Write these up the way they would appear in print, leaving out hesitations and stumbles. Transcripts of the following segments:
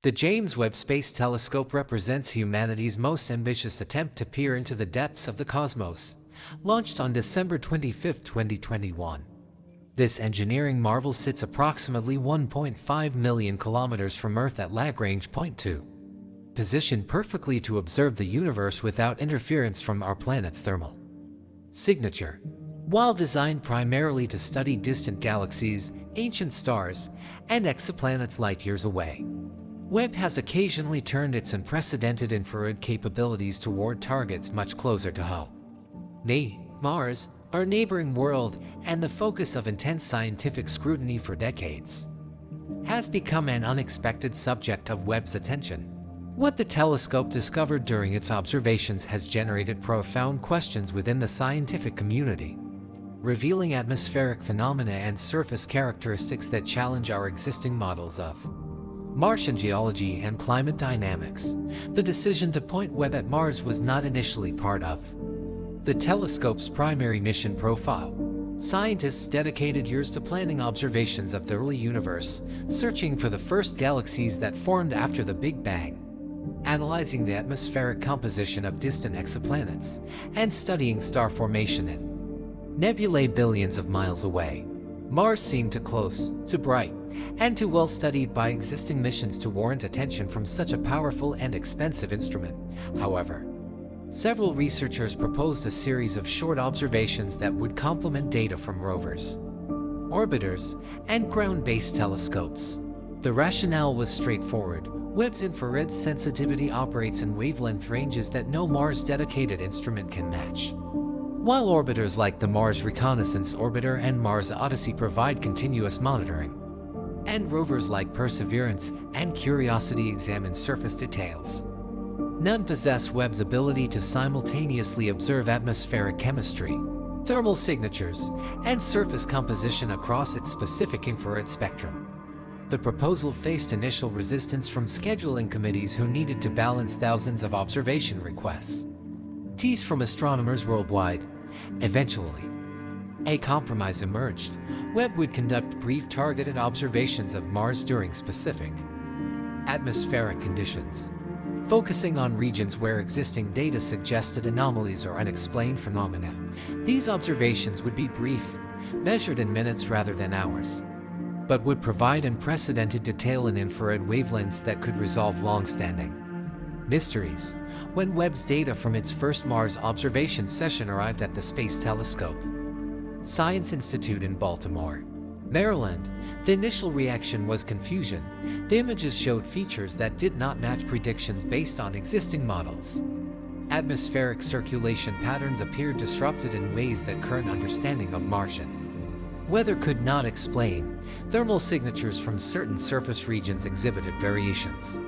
The James Webb Space Telescope represents humanity's most ambitious attempt to peer into the depths of the cosmos, launched on December 25, 2021. This engineering marvel sits approximately 1.5 million kilometers from Earth at Lagrange Point 2, positioned perfectly to observe the universe without interference from our planet's thermal signature. While designed primarily to study distant galaxies, ancient stars, and exoplanets light years away, Webb has occasionally turned its unprecedented infrared capabilities toward targets much closer to home. Mars, our neighboring world and the focus of intense scientific scrutiny for decades, has become an unexpected subject of Webb's attention. What the telescope discovered during its observations has generated profound questions within the scientific community, revealing atmospheric phenomena and surface characteristics that challenge our existing models of Martian geology and climate dynamics. The decision to point Webb at Mars was not initially part of the telescope's primary mission profile. Scientists dedicated years to planning observations of the early universe, searching for the first galaxies that formed after the Big Bang, analyzing the atmospheric composition of distant exoplanets, and studying star formation in nebulae billions of miles away. Mars seemed too close, too bright, and too well studied by existing missions to warrant attention from such a powerful and expensive instrument. However, several researchers proposed a series of short observations that would complement data from rovers, orbiters, and ground-based telescopes. The rationale was straightforward. Webb's infrared sensitivity operates in wavelength ranges that no Mars-dedicated instrument can match. While orbiters like the Mars Reconnaissance Orbiter and Mars Odyssey provide continuous monitoring, and rovers like Perseverance and Curiosity examine surface details, none possess Webb's ability to simultaneously observe atmospheric chemistry, thermal signatures, and surface composition across its specific infrared spectrum. The proposal faced initial resistance from scheduling committees who needed to balance thousands of observation requests from astronomers worldwide. Eventually, a compromise emerged. Webb would conduct brief targeted observations of Mars during specific atmospheric conditions, focusing on regions where existing data suggested anomalies or unexplained phenomena. These observations would be brief, measured in minutes rather than hours, but would provide unprecedented detail in infrared wavelengths that could resolve long-standing mysteries. When Webb's data from its first Mars observation session arrived at the Space Telescope Science Institute in Baltimore, Maryland, the initial reaction was confusion. The images showed features that did not match predictions based on existing models. Atmospheric circulation patterns appeared disrupted in ways that current understanding of Martian weather could not explain. Thermal signatures from certain surface regions exhibited variations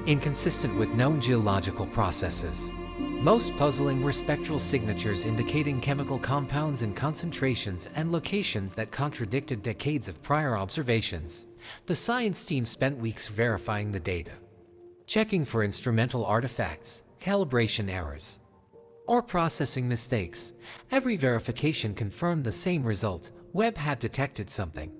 inconsistent with known geological processes. Most puzzling were spectral signatures indicating chemical compounds in concentrations and locations that contradicted decades of prior observations. The science team spent weeks verifying the data, checking for instrumental artifacts, calibration errors, or processing mistakes. Every verification confirmed the same result: Webb had detected something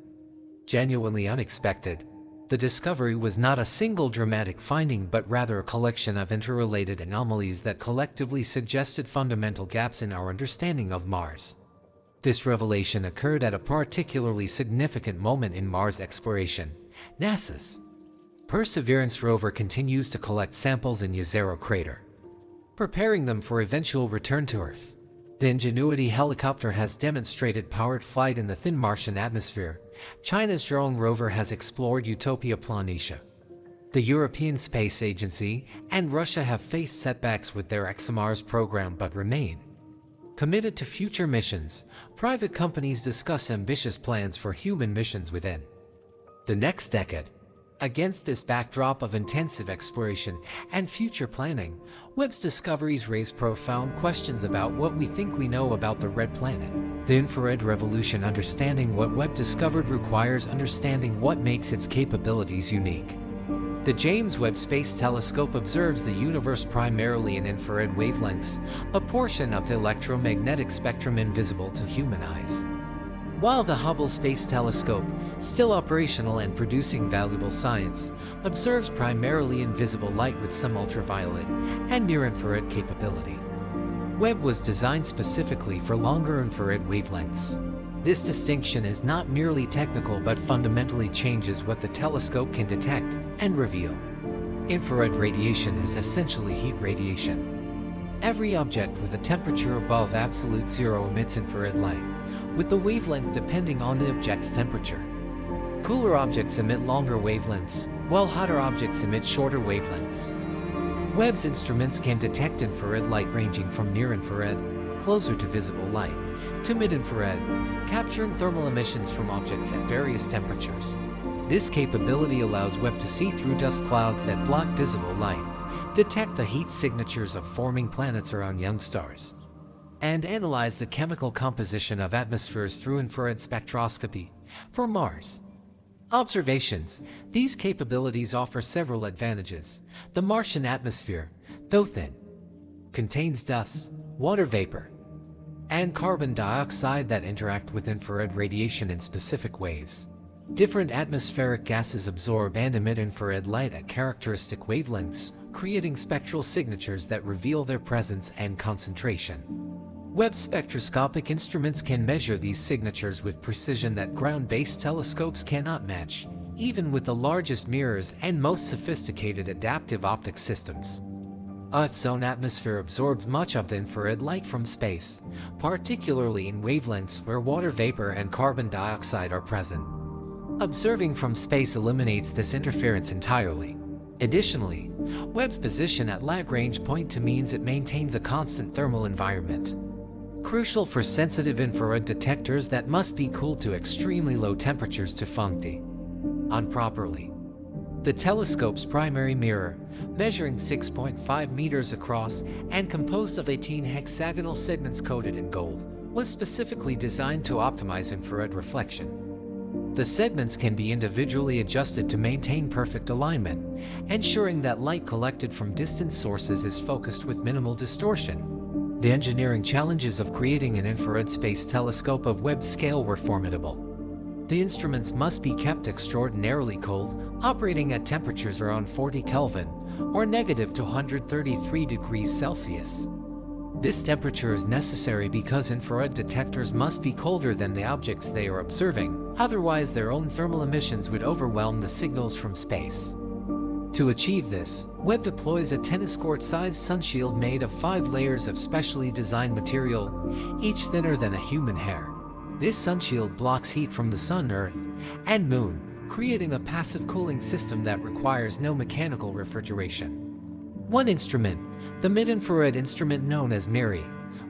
genuinely unexpected. The discovery was not a single dramatic finding, but rather a collection of interrelated anomalies that collectively suggested fundamental gaps in our understanding of Mars. This revelation occurred at a particularly significant moment in Mars exploration. NASA's Perseverance rover continues to collect samples in Jezero crater, preparing them for eventual return to Earth. The Ingenuity helicopter has demonstrated powered flight in the thin Martian atmosphere. China's Zhurong rover has explored Utopia Planitia. The European Space Agency and Russia have faced setbacks with their ExoMars program but remain committed to future missions. Private companies discuss ambitious plans for human missions within the next decade. Against this backdrop of intensive exploration and future planning, Webb's discoveries raise profound questions about what we think we know about the Red Planet. The infrared revolution. Understanding what Webb discovered requires understanding what makes its capabilities unique. The James Webb Space Telescope observes the universe primarily in infrared wavelengths, a portion of the electromagnetic spectrum invisible to human eyes. While the Hubble Space Telescope, still operational and producing valuable science, observes primarily invisible light with some ultraviolet and near-infrared capability. Webb was designed specifically for longer infrared wavelengths. This distinction is not merely technical but fundamentally changes what the telescope can detect and reveal. Infrared radiation is essentially heat radiation. Every object with a temperature above absolute zero emits infrared light, with the wavelength depending on the object's temperature. Cooler objects emit longer wavelengths, while hotter objects emit shorter wavelengths. Webb's instruments can detect infrared light ranging from near-infrared, closer to visible light, to mid-infrared, capturing thermal emissions from objects at various temperatures. This capability allows Webb to see through dust clouds that block visible light, detect the heat signatures of forming planets around young stars, and analyze the chemical composition of atmospheres through infrared spectroscopy for Mars. Observations. These capabilities offer several advantages. The Martian atmosphere, though thin, contains dust, water vapor, and carbon dioxide that interact with infrared radiation in specific ways. Different atmospheric gases absorb and emit infrared light at characteristic wavelengths, creating spectral signatures that reveal their presence and concentration. Webb spectroscopic instruments can measure these signatures with precision that ground-based telescopes cannot match, even with the largest mirrors and most sophisticated adaptive optics systems. Earth's own atmosphere absorbs much of the infrared light from space, particularly in wavelengths where water vapor and carbon dioxide are present. Observing from space eliminates this interference entirely. Additionally, Webb's position at Lagrange point 2 means it maintains a constant thermal environment, crucial for sensitive infrared detectors that must be cooled to extremely low temperatures to function properly. The telescope's primary mirror, measuring 6.5 meters across and composed of 18 hexagonal segments coated in gold, was specifically designed to optimize infrared reflection. The segments can be individually adjusted to maintain perfect alignment, ensuring that light collected from distant sources is focused with minimal distortion. The engineering challenges of creating an infrared space telescope of Webb's scale were formidable. The instruments must be kept extraordinarily cold, operating at temperatures around 40 Kelvin, or negative to 133 degrees Celsius. This temperature is necessary because infrared detectors must be colder than the objects they are observing, otherwise their own thermal emissions would overwhelm the signals from space. To achieve this, Webb deploys a tennis court-sized sunshield made of 5 layers of specially designed material, each thinner than a human hair. This sunshield blocks heat from the sun, Earth, and Moon, creating a passive cooling system that requires no mechanical refrigeration. One instrument, the mid-infrared instrument known as MIRI,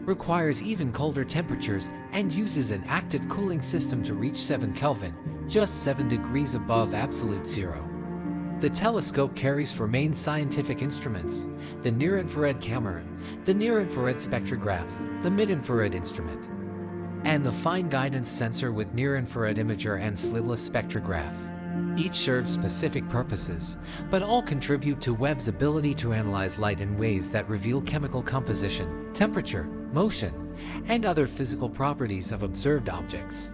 requires even colder temperatures and uses an active cooling system to reach 7 Kelvin, just 7 degrees above absolute zero. The telescope carries 4 main scientific instruments: the near-infrared camera, the near-infrared spectrograph, the mid-infrared instrument, and the fine guidance sensor with near-infrared imager and slidless spectrograph. Each serves specific purposes, but all contribute to Webb's ability to analyze light in ways that reveal chemical composition, temperature, motion, and other physical properties of observed objects.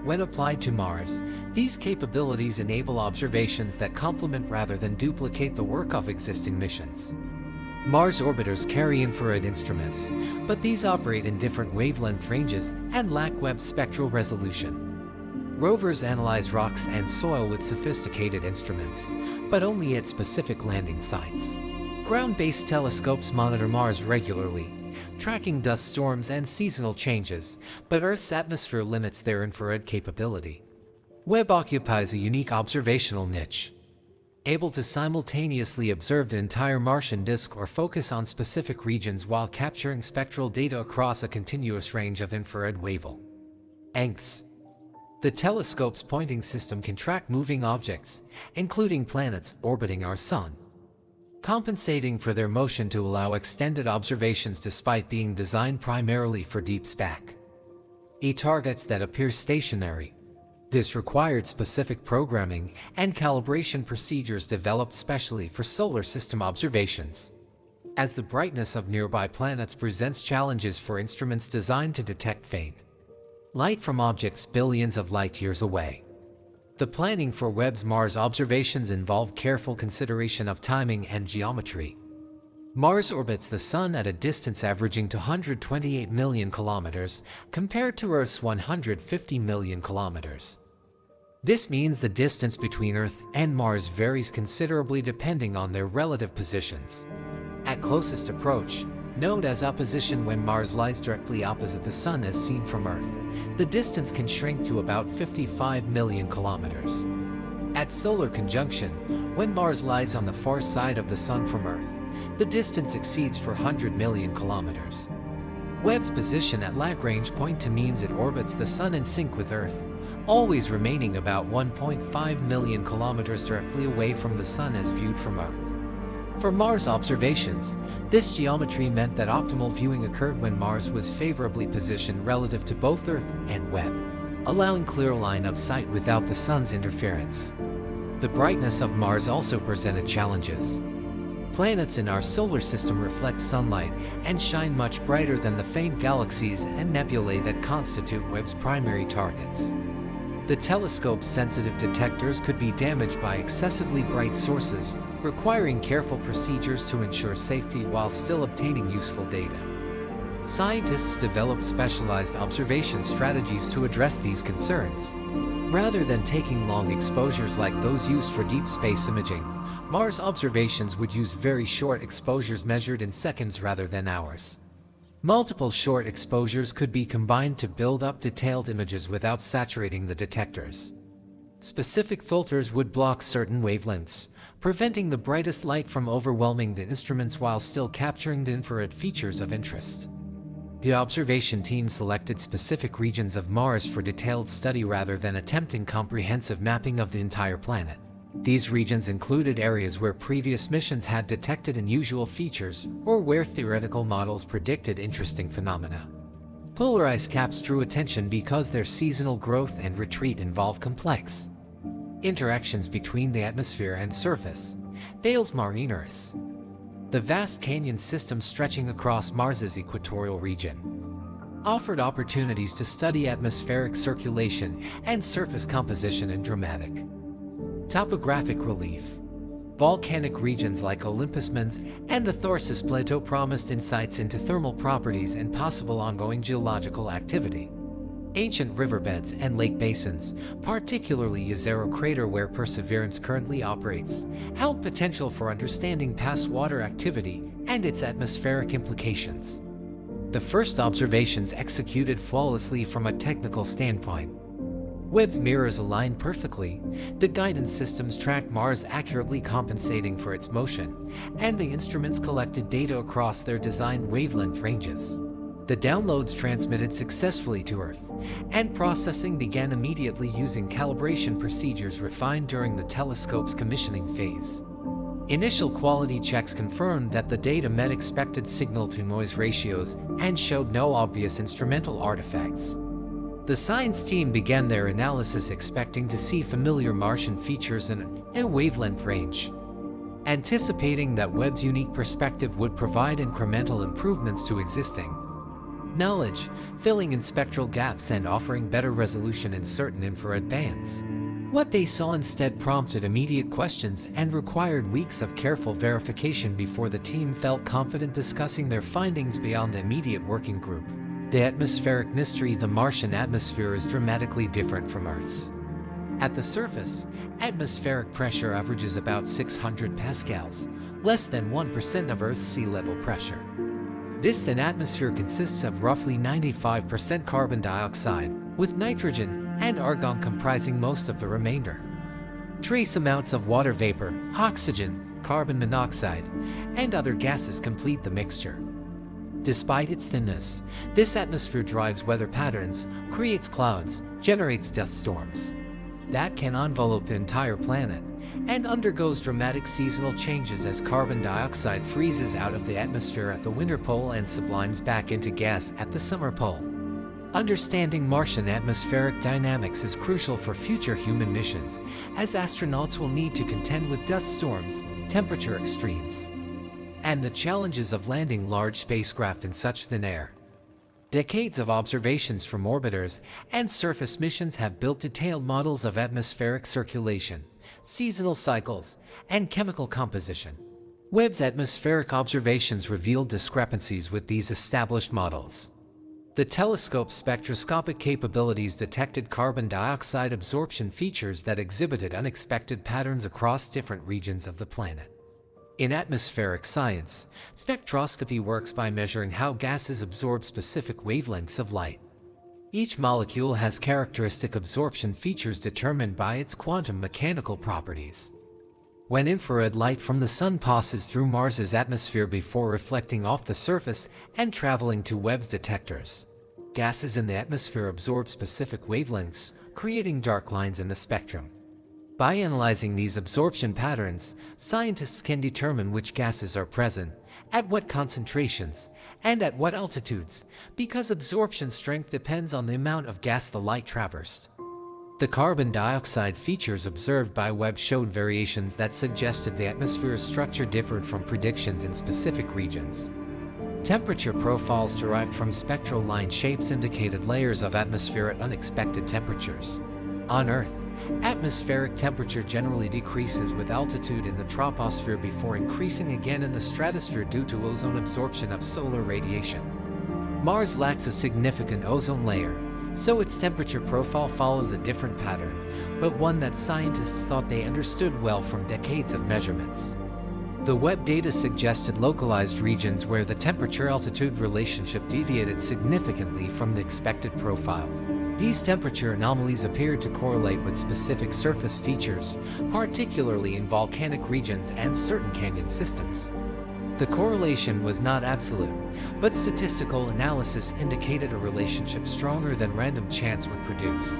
When applied to Mars, these capabilities enable observations that complement rather than duplicate the work of existing missions. Mars orbiters carry infrared instruments, but these operate in different wavelength ranges and lack Webb's spectral resolution. Rovers analyze rocks and soil with sophisticated instruments, but only at specific landing sites. Ground-based telescopes monitor Mars regularly, tracking dust storms and seasonal changes, but Earth's atmosphere limits their infrared capability. Webb occupies a unique observational niche, able to simultaneously observe the entire Martian disk or focus on specific regions while capturing spectral data across a continuous range of infrared wavelengths. The telescope's pointing system can track moving objects, including planets orbiting our Sun, compensating for their motion to allow extended observations despite being designed primarily for deep space targets that appear stationary. This required specific programming and calibration procedures developed specially for solar system observations. As the brightness of nearby planets presents challenges for instruments designed to detect faint light from objects billions of light-years away. The planning for Webb's Mars observations involved careful consideration of timing and geometry. Mars orbits the Sun at a distance averaging to 128 million kilometers, compared to Earth's 150 million kilometers. This means the distance between Earth and Mars varies considerably depending on their relative positions. At closest approach, known as opposition when Mars lies directly opposite the Sun as seen from Earth, the distance can shrink to about 55 million kilometers. At solar conjunction, when Mars lies on the far side of the Sun from Earth, the distance exceeds 400 million kilometers. Webb's position at Lagrange point to means it orbits the Sun in sync with Earth, always remaining about 1.5 million kilometers directly away from the Sun as viewed from Earth. For Mars observations, this geometry meant that optimal viewing occurred when Mars was favorably positioned relative to both Earth and Webb, allowing clear line of sight without the Sun's interference. The brightness of Mars also presented challenges. Planets in our solar system reflect sunlight and shine much brighter than the faint galaxies and nebulae that constitute Webb's primary targets. The telescope's sensitive detectors could be damaged by excessively bright sources, requiring careful procedures to ensure safety while still obtaining useful data. Scientists developed specialized observation strategies to address these concerns. Rather than taking long exposures like those used for deep space imaging, Mars observations would use very short exposures measured in seconds rather than hours. Multiple short exposures could be combined to build up detailed images without saturating the detectors. Specific filters would block certain wavelengths, preventing the brightest light from overwhelming the instruments while still capturing the infrared features of interest. The observation team selected specific regions of Mars for detailed study rather than attempting comprehensive mapping of the entire planet. These regions included areas where previous missions had detected unusual features or where theoretical models predicted interesting phenomena. Polar ice caps drew attention because their seasonal growth and retreat involve complex interactions between the atmosphere and surface. Thales Marineris, the vast canyon system stretching across Mars's equatorial region, offered opportunities to study atmospheric circulation and surface composition in dramatic topographic relief. Volcanic regions like Olympus Mons and the Thorsis Plateau promised insights into thermal properties and possible ongoing geological activity. Ancient riverbeds and lake basins, particularly Jezero Crater where Perseverance currently operates, held potential for understanding past water activity and its atmospheric implications. The first observations executed flawlessly from a technical standpoint. Webb's mirrors aligned perfectly, the guidance systems tracked Mars accurately compensating for its motion, and the instruments collected data across their designed wavelength ranges. The downloads transmitted successfully to Earth, and processing began immediately using calibration procedures refined during the telescope's commissioning phase. Initial quality checks confirmed that the data met expected signal-to-noise ratios and showed no obvious instrumental artifacts. The science team began their analysis expecting to see familiar Martian features in a wavelength range, anticipating that Webb's unique perspective would provide incremental improvements to existing knowledge, filling in spectral gaps and offering better resolution in certain infrared bands. What they saw instead prompted immediate questions and required weeks of careful verification before the team felt confident discussing their findings beyond the immediate working group. The atmospheric mystery. The Martian atmosphere is dramatically different from Earth's. At the surface, atmospheric pressure averages about 600 pascals, less than 1% of Earth's sea level pressure. This thin atmosphere consists of roughly 95% carbon dioxide, with nitrogen and argon comprising most of the remainder. Trace amounts of water vapor, oxygen, carbon monoxide, and other gases complete the mixture. Despite its thinness, this atmosphere drives weather patterns, creates clouds, generates dust storms that can envelop the entire planet, and undergoes dramatic seasonal changes as carbon dioxide freezes out of the atmosphere at the winter pole and sublimes back into gas at the summer pole. Understanding Martian atmospheric dynamics is crucial for future human missions, as astronauts will need to contend with dust storms, temperature extremes, and the challenges of landing large spacecraft in such thin air. Decades of observations from orbiters and surface missions have built detailed models of atmospheric circulation, seasonal cycles, and chemical composition. Webb's atmospheric observations revealed discrepancies with these established models. The telescope's spectroscopic capabilities detected carbon dioxide absorption features that exhibited unexpected patterns across different regions of the planet. In atmospheric science, spectroscopy works by measuring how gases absorb specific wavelengths of light. Each molecule has characteristic absorption features determined by its quantum mechanical properties. When infrared light from the Sun passes through Mars's atmosphere before reflecting off the surface and traveling to Webb's detectors, gases in the atmosphere absorb specific wavelengths, creating dark lines in the spectrum. By analyzing these absorption patterns, scientists can determine which gases are present, at what concentrations, and at what altitudes, because absorption strength depends on the amount of gas the light traversed. The carbon dioxide features observed by Webb showed variations that suggested the atmosphere's structure differed from predictions in specific regions. Temperature profiles derived from spectral line shapes indicated layers of atmosphere at unexpected temperatures. On Earth, atmospheric temperature generally decreases with altitude in the troposphere before increasing again in the stratosphere due to ozone absorption of solar radiation. Mars lacks a significant ozone layer, so its temperature profile follows a different pattern, but one that scientists thought they understood well from decades of measurements. The Webb data suggested localized regions where the temperature-altitude relationship deviated significantly from the expected profile. These temperature anomalies appeared to correlate with specific surface features, particularly in volcanic regions and certain canyon systems. The correlation was not absolute, but statistical analysis indicated a relationship stronger than random chance would produce.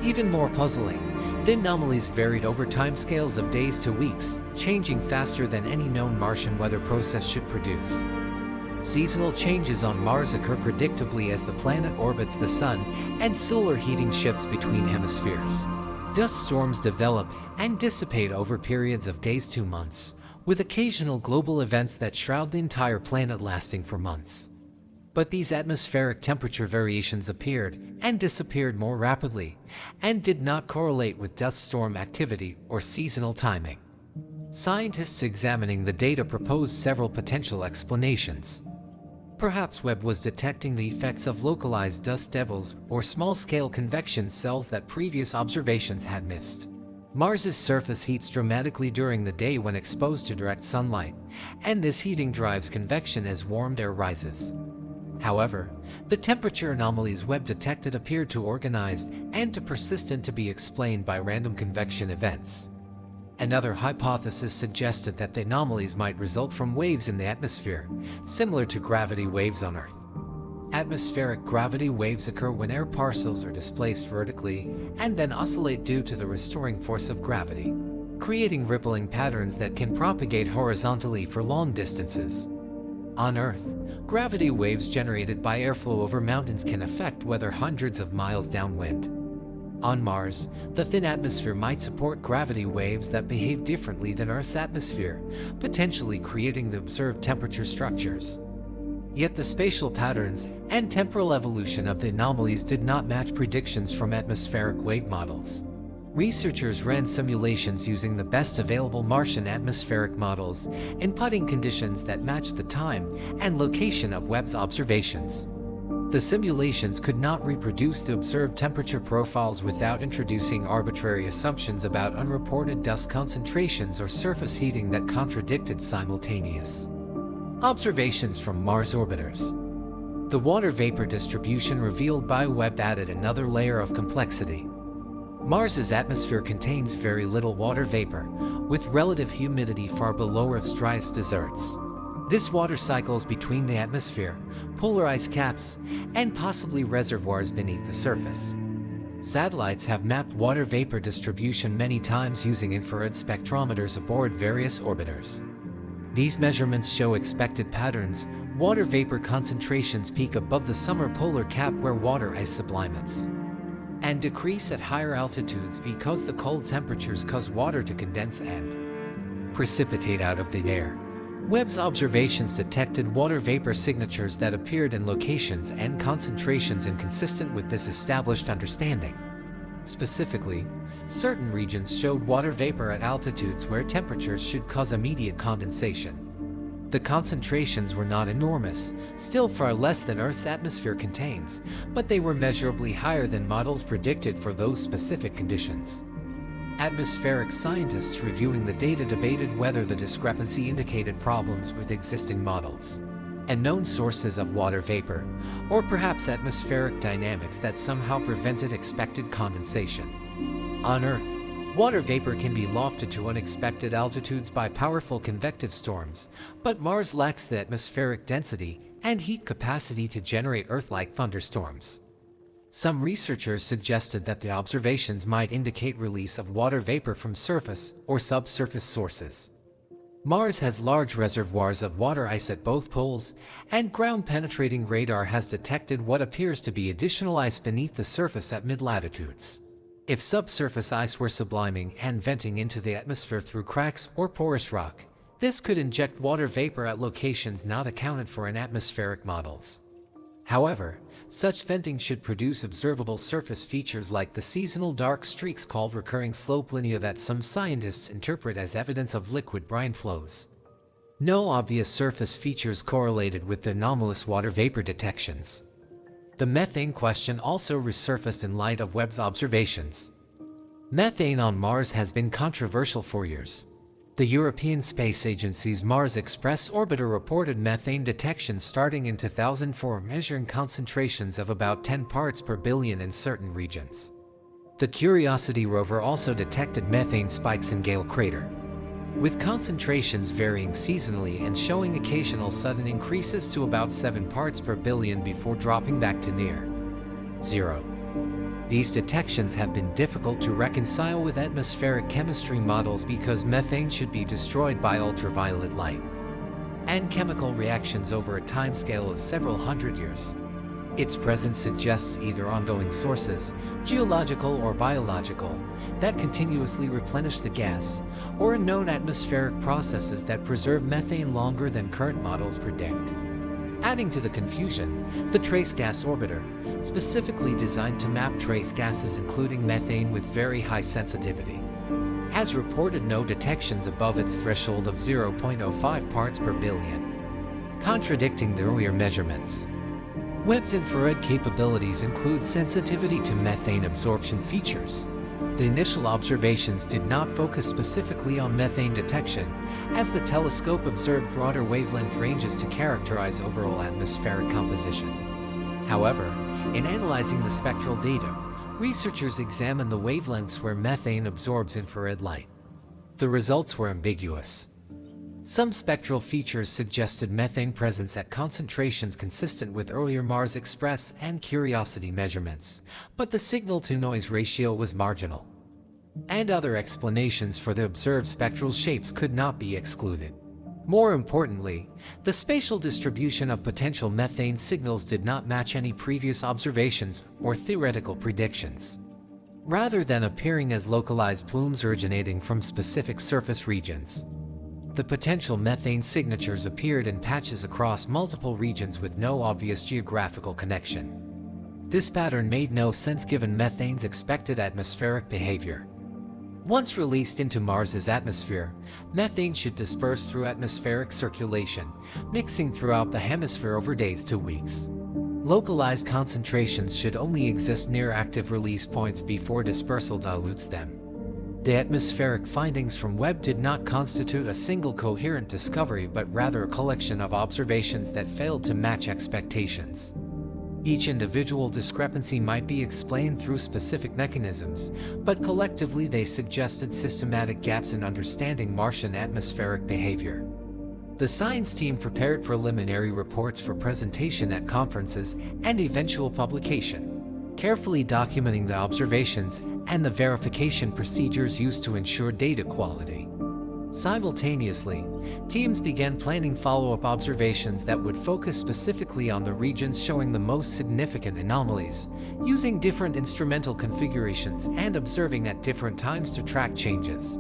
Even more puzzling, the anomalies varied over timescales of days to weeks, changing faster than any known Martian weather process should produce. Seasonal changes on Mars occur predictably as the planet orbits the Sun and solar heating shifts between hemispheres. Dust storms develop and dissipate over periods of days to months, with occasional global events that shroud the entire planet lasting for months. But these atmospheric temperature variations appeared and disappeared more rapidly, and did not correlate with dust storm activity or seasonal timing. Scientists examining the data proposed several potential explanations. Perhaps Webb was detecting the effects of localized dust devils or small-scale convection cells that previous observations had missed. Mars's surface heats dramatically during the day when exposed to direct sunlight, and this heating drives convection as warmed air rises. However, the temperature anomalies Webb detected appeared too organized and too persistent to be explained by random convection events. Another hypothesis suggested that the anomalies might result from waves in the atmosphere, similar to gravity waves on Earth. Atmospheric gravity waves occur when air parcels are displaced vertically and then oscillate due to the restoring force of gravity, creating rippling patterns that can propagate horizontally for long distances. On Earth, gravity waves generated by airflow over mountains can affect weather hundreds of miles downwind. On Mars, the thin atmosphere might support gravity waves that behave differently than Earth's atmosphere, potentially creating the observed temperature structures. Yet the spatial patterns and temporal evolution of the anomalies did not match predictions from atmospheric wave models. Researchers ran simulations using the best available Martian atmospheric models, inputting conditions that matched the time and location of Webb's observations. The simulations could not reproduce the observed temperature profiles without introducing arbitrary assumptions about unreported dust concentrations or surface heating that contradicted simultaneous observations from Mars orbiters. The water vapor distribution revealed by Webb added another layer of complexity. Mars's atmosphere contains very little water vapor, with relative humidity far below Earth's driest deserts. This water cycles between the atmosphere, polar ice caps, and possibly reservoirs beneath the surface. Satellites have mapped water vapor distribution many times using infrared spectrometers aboard various orbiters. These measurements show expected patterns. Water vapor concentrations peak above the summer polar cap where water ice sublimates, and decrease at higher altitudes because the cold temperatures cause water to condense and precipitate out of the air. Webb's observations detected water vapor signatures that appeared in locations and concentrations inconsistent with this established understanding. Specifically, certain regions showed water vapor at altitudes where temperatures should cause immediate condensation. The concentrations were not enormous, still far less than Earth's atmosphere contains, but they were measurably higher than models predicted for those specific conditions. Atmospheric scientists reviewing the data debated whether the discrepancy indicated problems with existing models and known sources of water vapor, or perhaps atmospheric dynamics that somehow prevented expected condensation. On Earth, water vapor can be lofted to unexpected altitudes by powerful convective storms, but Mars lacks the atmospheric density and heat capacity to generate Earth-like thunderstorms. Some researchers suggested that the observations might indicate release of water vapor from surface or subsurface sources. Mars has large reservoirs of water ice at both poles, and ground-penetrating radar has detected what appears to be additional ice beneath the surface at mid-latitudes. If subsurface ice were subliming and venting into the atmosphere through cracks or porous rock, this could inject water vapor at locations not accounted for in atmospheric models. However, such venting should produce observable surface features like the seasonal dark streaks called recurring slope linea that some scientists interpret as evidence of liquid brine flows. No obvious surface features correlated with the anomalous water vapor detections. The methane question also resurfaced in light of Webb's observations. Methane on Mars has been controversial for years. The European Space Agency's Mars Express orbiter reported methane detection starting in 2004, measuring concentrations of about 10 parts per billion in certain regions. The Curiosity rover also detected methane spikes in Gale Crater, with concentrations varying seasonally and showing occasional sudden increases to about 7 parts per billion before dropping back to near zero. These detections have been difficult to reconcile with atmospheric chemistry models because methane should be destroyed by ultraviolet light and chemical reactions over a timescale of several hundred years. Its presence suggests either ongoing sources, geological or biological, that continuously replenish the gas, or unknown atmospheric processes that preserve methane longer than current models predict. Adding to the confusion, the Trace Gas Orbiter, specifically designed to map trace gases including methane with very high sensitivity, has reported no detections above its threshold of 0.05 parts per billion, contradicting the earlier measurements. Webb's infrared capabilities include sensitivity to methane absorption features. The initial observations did not focus specifically on methane detection, as the telescope observed broader wavelength ranges to characterize overall atmospheric composition. However, in analyzing the spectral data, researchers examined the wavelengths where methane absorbs infrared light. The results were ambiguous. Some spectral features suggested methane presence at concentrations consistent with earlier Mars Express and Curiosity measurements, but the signal-to-noise ratio was marginal. And other explanations for the observed spectral shapes could not be excluded. More importantly, the spatial distribution of potential methane signals did not match any previous observations or theoretical predictions. Rather than appearing as localized plumes originating from specific surface regions, the potential methane signatures appeared in patches across multiple regions with no obvious geographical connection. This pattern made no sense given methane's expected atmospheric behavior. Once released into Mars's atmosphere, methane should disperse through atmospheric circulation, mixing throughout the hemisphere over days to weeks. Localized concentrations should only exist near active release points before dispersal dilutes them. The atmospheric findings from Webb did not constitute a single coherent discovery but rather a collection of observations that failed to match expectations. Each individual discrepancy might be explained through specific mechanisms, but collectively they suggested systematic gaps in understanding Martian atmospheric behavior. The science team prepared preliminary reports for presentation at conferences and eventual publication, carefully documenting the observations and the verification procedures used to ensure data quality. Simultaneously, teams began planning follow-up observations that would focus specifically on the regions showing the most significant anomalies, using different instrumental configurations and observing at different times to track changes.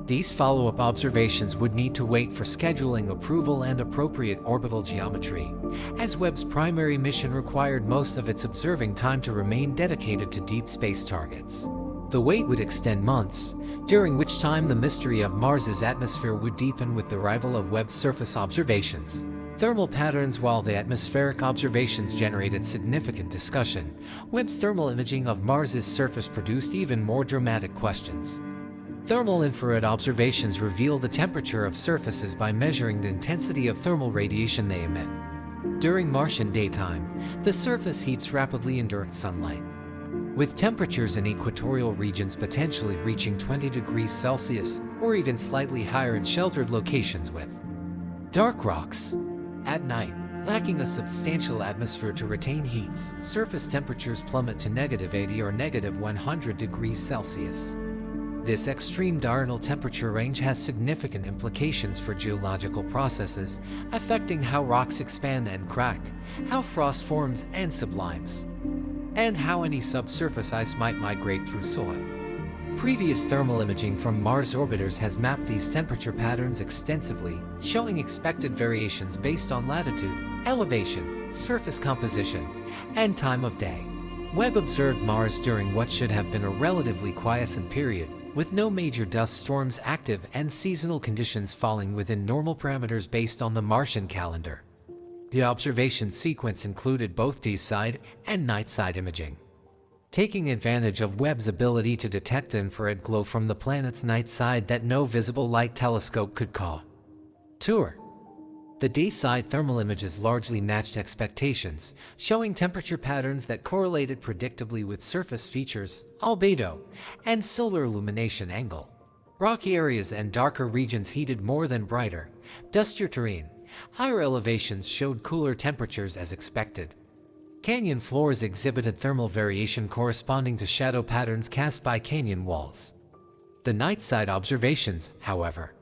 These follow-up observations would need to wait for scheduling approval and appropriate orbital geometry, as Webb's primary mission required most of its observing time to remain dedicated to deep space targets. The wait would extend months, during which time the mystery of Mars's atmosphere would deepen with the arrival of Webb's surface observations. Thermal patterns. While the atmospheric observations generated significant discussion, Webb's thermal imaging of Mars's surface produced even more dramatic questions. Thermal infrared observations reveal the temperature of surfaces by measuring the intensity of thermal radiation they emit. During Martian daytime, the surface heats rapidly in direct sunlight, with temperatures in equatorial regions potentially reaching 20 degrees Celsius or even slightly higher in sheltered locations with dark rocks. At night, lacking a substantial atmosphere to retain heat, surface temperatures plummet to -80 or -100 degrees Celsius. This extreme diurnal temperature range has significant implications for geological processes, affecting how rocks expand and crack, how frost forms and sublimes, and how any subsurface ice might migrate through soil. Previous thermal imaging from Mars orbiters has mapped these temperature patterns extensively, showing expected variations based on latitude, elevation, surface composition, and time of day. Webb observed Mars during what should have been a relatively quiescent period, with no major dust storms active and seasonal conditions falling within normal parameters based on the Martian calendar. The observation sequence included both day-side and night-side imaging, taking advantage of Webb's ability to detect the infrared glow from the planet's night side that no visible light telescope could capture. The day-side thermal images largely matched expectations, showing temperature patterns that correlated predictably with surface features, albedo, and solar illumination angle. Rocky areas and darker regions heated more than brighter, dustier terrain. Higher elevations showed cooler temperatures as expected. Canyon floors exhibited thermal variation corresponding to shadow patterns cast by canyon walls. The night-side observations, however,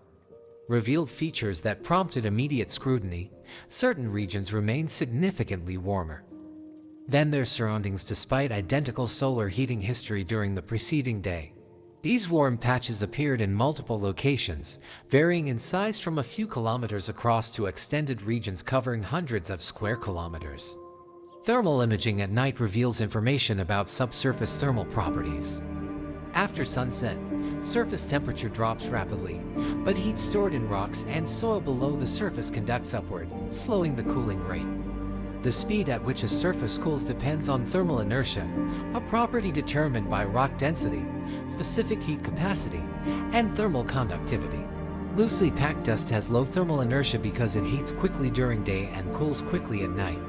revealed features that prompted immediate scrutiny. Certain regions remained significantly warmer than their surroundings despite identical solar heating history during the preceding day. These warm patches appeared in multiple locations, varying in size from a few kilometers across to extended regions covering hundreds of square kilometers. Thermal imaging at night reveals information about subsurface thermal properties. After sunset, surface temperature drops rapidly, but heat stored in rocks and soil below the surface conducts upward, slowing the cooling rate. The speed at which a surface cools depends on thermal inertia, a property determined by rock density, specific heat capacity, and thermal conductivity. Loosely packed dust has low thermal inertia because it heats quickly during day and cools quickly at night,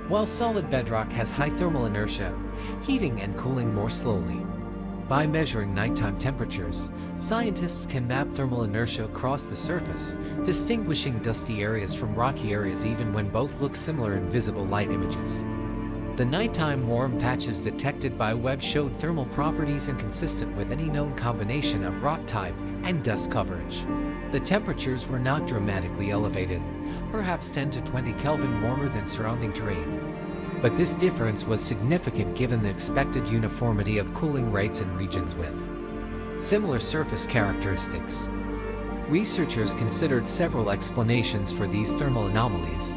while solid bedrock has high thermal inertia, heating and cooling more slowly. By measuring nighttime temperatures, scientists can map thermal inertia across the surface, distinguishing dusty areas from rocky areas even when both look similar in visible light images. The nighttime warm patches detected by Webb showed thermal properties inconsistent with any known combination of rock type and dust coverage. The temperatures were not dramatically elevated, perhaps 10 to 20 Kelvin warmer than surrounding terrain. But this difference was significant given the expected uniformity of cooling rates in regions with similar surface characteristics. Researchers considered several explanations for these thermal anomalies.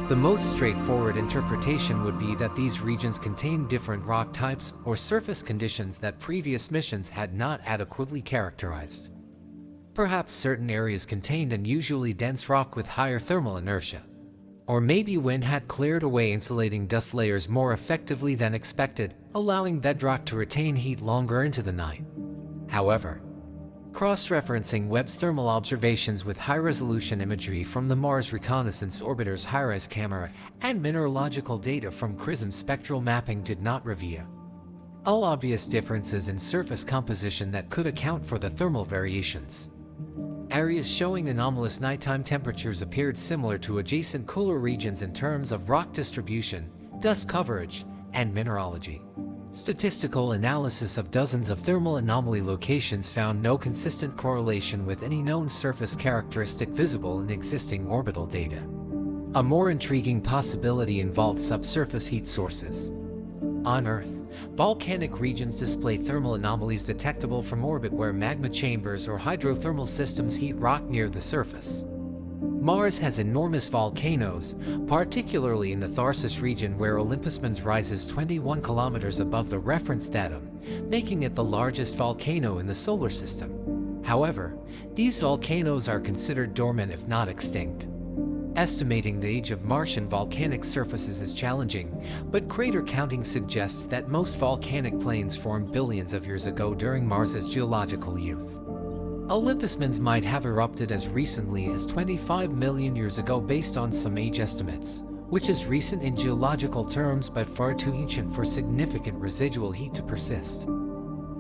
The most straightforward interpretation would be that these regions contain different rock types or surface conditions that previous missions had not adequately characterized. Perhaps certain areas contained unusually dense rock with higher thermal inertia. Or maybe wind had cleared away insulating dust layers more effectively than expected, allowing bedrock to retain heat longer into the night. However, cross-referencing Webb's thermal observations with high-resolution imagery from the Mars Reconnaissance Orbiter's HiRISE camera and mineralogical data from CRISM's spectral mapping did not reveal all obvious differences in surface composition that could account for the thermal variations. Areas showing anomalous nighttime temperatures appeared similar to adjacent cooler regions in terms of rock distribution, dust coverage, and mineralogy. Statistical analysis of dozens of thermal anomaly locations found no consistent correlation with any known surface characteristic visible in existing orbital data. A more intriguing possibility involved subsurface heat sources. On Earth, volcanic regions display thermal anomalies detectable from orbit where magma chambers or hydrothermal systems heat rock near the surface. Mars has enormous volcanoes, particularly in the Tharsis region where Olympus Mons rises 21 kilometers above the reference datum, making it the largest volcano in the solar system. However, these volcanoes are considered dormant if not extinct. Estimating the age of Martian volcanic surfaces is challenging, but crater counting suggests that most volcanic plains formed billions of years ago during Mars's geological youth. Olympus Mons might have erupted as recently as 25 million years ago based on some age estimates, which is recent in geological terms but far too ancient for significant residual heat to persist.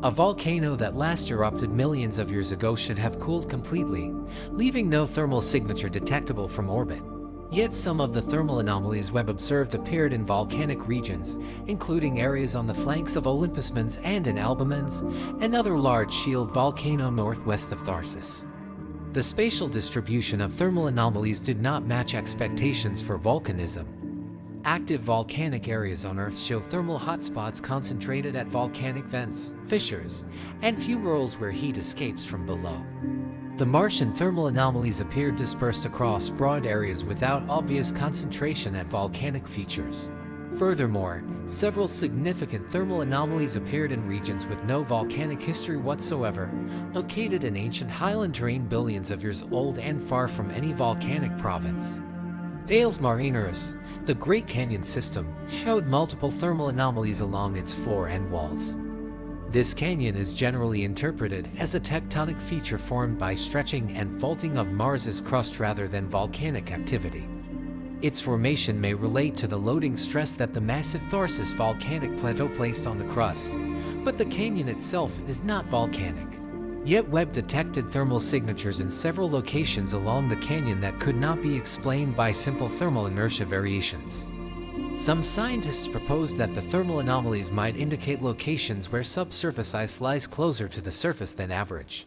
A volcano that last erupted millions of years ago should have cooled completely, leaving no thermal signature detectable from orbit. Yet some of the thermal anomalies Webb observed appeared in volcanic regions, including areas on the flanks of Olympus Mons and in Alba Mons, another large shield volcano northwest of Tharsis. The spatial distribution of thermal anomalies did not match expectations for volcanism. Active volcanic areas on Earth show thermal hotspots concentrated at volcanic vents, fissures, and fumaroles where heat escapes from below. The Martian thermal anomalies appeared dispersed across broad areas without obvious concentration at volcanic features. Furthermore, several significant thermal anomalies appeared in regions with no volcanic history whatsoever, located in ancient highland terrain billions of years old and far from any volcanic province. Dales Marineris, the Great Canyon system, showed multiple thermal anomalies along its floor and walls. This canyon is generally interpreted as a tectonic feature formed by stretching and faulting of Mars's crust rather than volcanic activity. Its formation may relate to the loading stress that the massive Tharsis volcanic plateau placed on the crust, but the canyon itself is not volcanic. Yet Webb detected thermal signatures in several locations along the canyon that could not be explained by simple thermal inertia variations. Some scientists propose that the thermal anomalies might indicate locations where subsurface ice lies closer to the surface than average.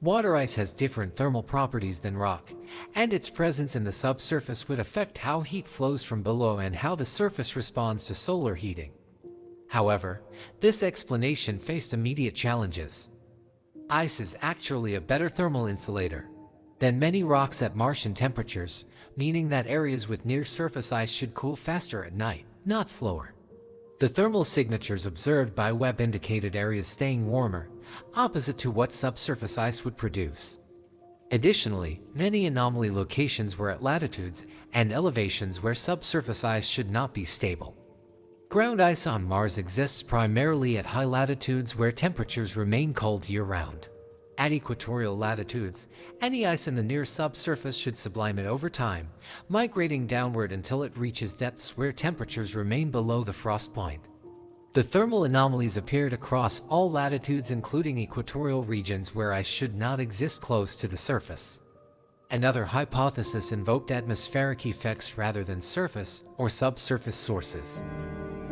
Water ice has different thermal properties than rock, and its presence in the subsurface would affect how heat flows from below and how the surface responds to solar heating. However, this explanation faced immediate challenges. Ice is actually a better thermal insulator than many rocks at Martian temperatures, meaning that areas with near-surface ice should cool faster at night, not slower. The thermal signatures observed by Webb indicated areas staying warmer, opposite to what subsurface ice would produce. Additionally, many anomaly locations were at latitudes and elevations where subsurface ice should not be stable. Ground ice on Mars exists primarily at high latitudes where temperatures remain cold year-round. At equatorial latitudes, any ice in the near subsurface should sublimate over time, migrating downward until it reaches depths where temperatures remain below the frost point. The thermal anomalies appeared across all latitudes including equatorial regions where ice should not exist close to the surface. Another hypothesis invoked atmospheric effects rather than surface or subsurface sources.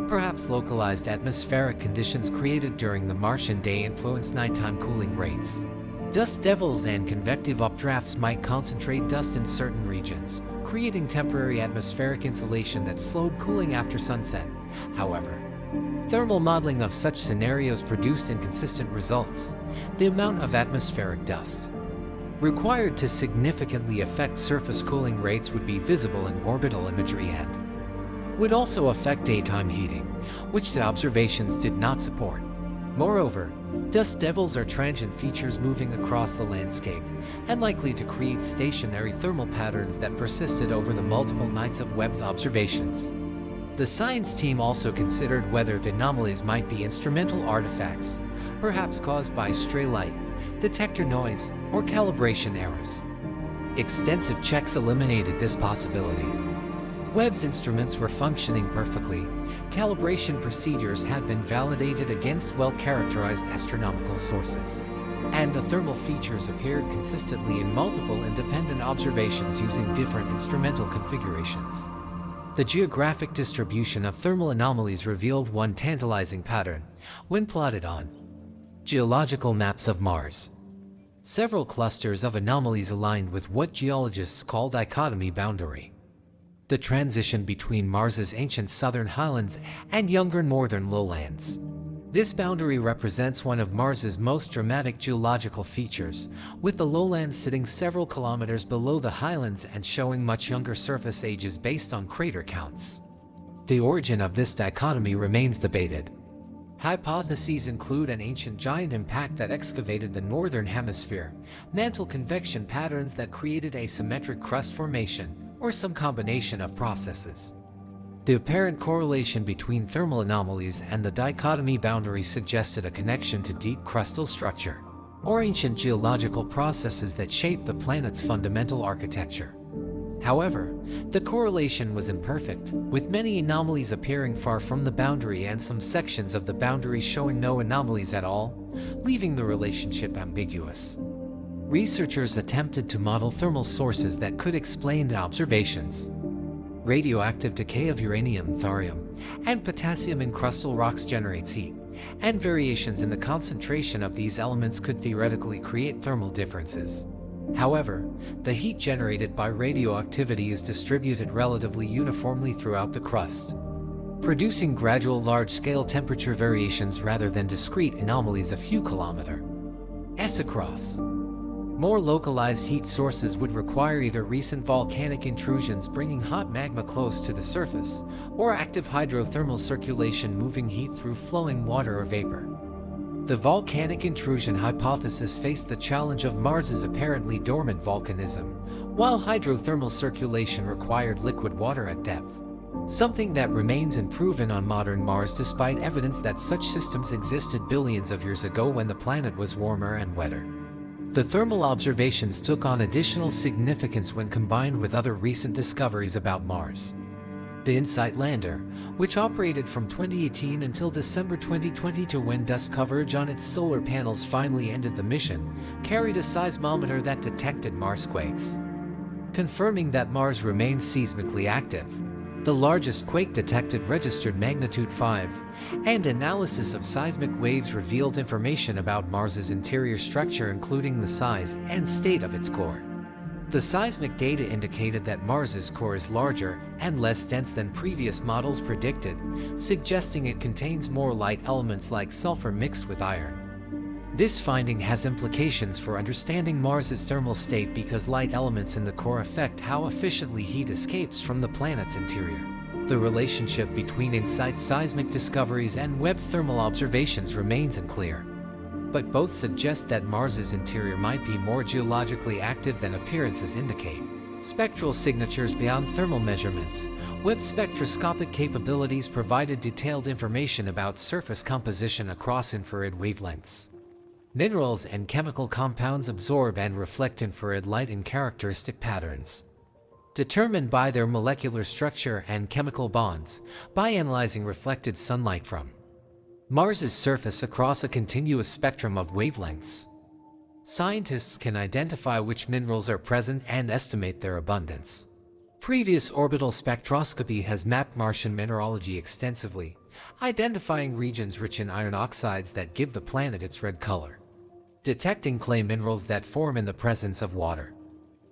Perhaps localized atmospheric conditions created during the Martian day influenced nighttime cooling rates. Dust devils and convective updrafts might concentrate dust in certain regions, creating temporary atmospheric insulation that slowed cooling after sunset. However, thermal modeling of such scenarios produced inconsistent results. The amount of atmospheric dust required to significantly affect surface cooling rates would be visible in orbital imagery and would also affect daytime heating, which the observations did not support. Moreover, dust devils are transient features moving across the landscape and likely to create stationary thermal patterns that persisted over the multiple nights of Webb's observations. The science team also considered whether the anomalies might be instrumental artifacts, perhaps caused by stray light, detector noise, or calibration errors. Extensive checks eliminated this possibility. Webb's instruments were functioning perfectly, calibration procedures had been validated against well-characterized astronomical sources, and the thermal features appeared consistently in multiple independent observations using different instrumental configurations. The geographic distribution of thermal anomalies revealed one tantalizing pattern when plotted on geological maps of Mars. Several clusters of anomalies aligned with what geologists call dichotomy boundary. the transition between Mars's ancient southern highlands and younger northern lowlands. This boundary represents one of Mars's most dramatic geological features, with the lowlands sitting several kilometers below the highlands and showing much younger surface ages based on crater counts. The origin of this dichotomy remains debated. Hypotheses include an ancient giant impact that excavated the northern hemisphere, mantle convection patterns that created asymmetric crust formation, or some combination of processes. The apparent correlation between thermal anomalies and the dichotomy boundary suggested a connection to deep crustal structure, or ancient geological processes that shaped the planet's fundamental architecture. However, the correlation was imperfect, with many anomalies appearing far from the boundary and some sections of the boundary showing no anomalies at all, leaving the relationship ambiguous. Researchers attempted to model thermal sources that could explain the observations. Radioactive decay of uranium, thorium, and potassium in crustal rocks generates heat, and variations in the concentration of these elements could theoretically create thermal differences. However, the heat generated by radioactivity is distributed relatively uniformly throughout the crust, producing gradual large-scale temperature variations rather than discrete anomalies a few kilometers across. More localized heat sources would require either recent volcanic intrusions bringing hot magma close to the surface, or active hydrothermal circulation moving heat through flowing water or vapor. The volcanic intrusion hypothesis faced the challenge of Mars's apparently dormant volcanism, while hydrothermal circulation required liquid water at depth, something that remains unproven on modern Mars despite evidence that such systems existed billions of years ago when the planet was warmer and wetter. The thermal observations took on additional significance when combined with other recent discoveries about Mars. The InSight lander, which operated from 2018 until December 2022 when dust coverage on its solar panels finally ended the mission, carried a seismometer that detected Marsquakes, confirming that Mars remains seismically active. The largest quake detected registered magnitude 5, and analysis of seismic waves revealed information about Mars's interior structure including the size and state of its core. The seismic data indicated that Mars's core is larger and less dense than previous models predicted, suggesting it contains more light elements like sulfur mixed with iron. This finding has implications for understanding Mars's thermal state because light elements in the core affect how efficiently heat escapes from the planet's interior. The relationship between InSight's seismic discoveries and Webb's thermal observations remains unclear, but both suggest that Mars's interior might be more geologically active than appearances indicate. Spectral signatures beyond thermal measurements. Webb's spectroscopic capabilities provided detailed information about surface composition across infrared wavelengths. Minerals and chemical compounds absorb and reflect infrared light in characteristic patterns, determined by their molecular structure and chemical bonds, by analyzing reflected sunlight from Mars's surface across a continuous spectrum of wavelengths. Scientists can identify which minerals are present and estimate their abundance. Previous orbital spectroscopy has mapped Martian mineralogy extensively, identifying regions rich in iron oxides that give the planet its red color, detecting clay minerals that form in the presence of water,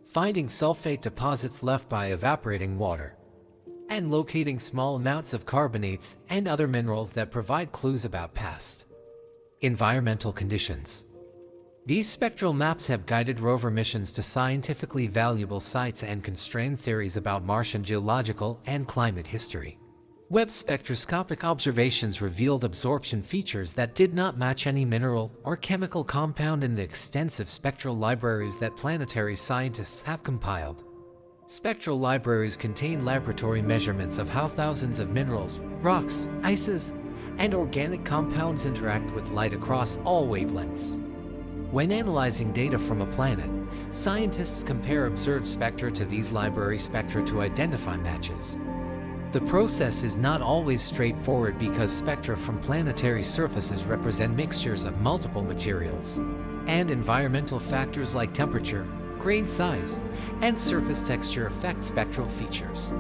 finding sulfate deposits left by evaporating water, and locating small amounts of carbonates and other minerals that provide clues about past environmental conditions. These spectral maps have guided rover missions to scientifically valuable sites and constrained theories about Martian geological and climate history. Webb's spectroscopic observations revealed absorption features that did not match any mineral or chemical compound in the extensive spectral libraries that planetary scientists have compiled. Spectral libraries contain laboratory measurements of how thousands of minerals, rocks, ices, and organic compounds interact with light across all wavelengths. When analyzing data from a planet, scientists compare observed spectra to these library spectra to identify matches. The process is not always straightforward because spectra from planetary surfaces represent mixtures of multiple materials, and environmental factors like temperature, grain size, and surface texture affect spectral features.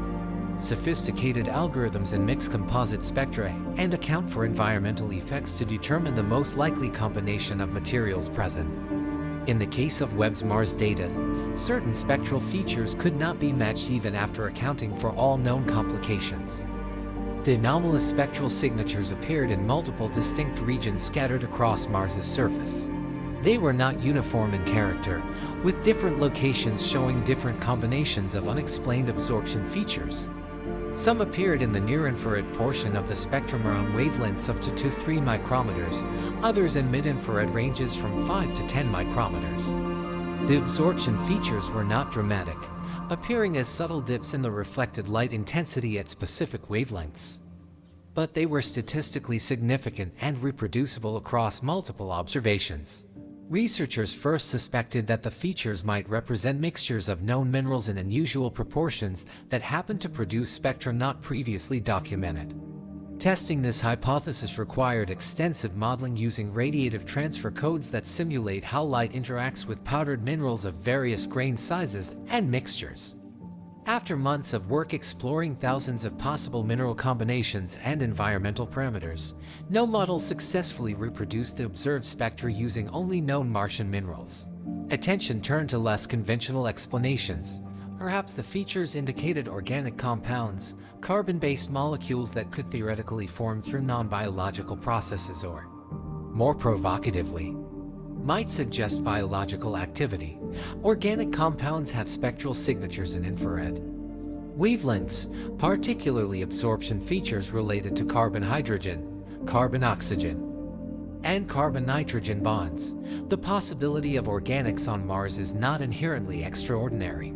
Sophisticated algorithms and mix composite spectra and account for environmental effects to determine the most likely combination of materials present. In the case of Webb's Mars data, certain spectral features could not be matched even after accounting for all known complications. The anomalous spectral signatures appeared in multiple distinct regions scattered across Mars's surface. They were not uniform in character, with different locations showing different combinations of unexplained absorption features. Some appeared in the near-infrared portion of the spectrum around wavelengths up to 3 micrometers, others in mid-infrared ranges from 5 to 10 micrometers. The absorption features were not dramatic, appearing as subtle dips in the reflected light intensity at specific wavelengths. But they were statistically significant and reproducible across multiple observations. Researchers first suspected that the features might represent mixtures of known minerals in unusual proportions that happened to produce spectra not previously documented. Testing this hypothesis required extensive modeling using radiative transfer codes that simulate how light interacts with powdered minerals of various grain sizes and mixtures. After months of work exploring thousands of possible mineral combinations and environmental parameters, no model successfully reproduced the observed spectra using only known Martian minerals. Attention turned to less conventional explanations. Perhaps the features indicated organic compounds, carbon-based molecules that could theoretically form through non-biological processes, or, more provocatively, might suggest biological activity. Organic compounds have spectral signatures in infrared wavelengths, particularly absorption features related to carbon-hydrogen, carbon-oxygen, and carbon-nitrogen bonds. The possibility of organics on Mars is not inherently extraordinary.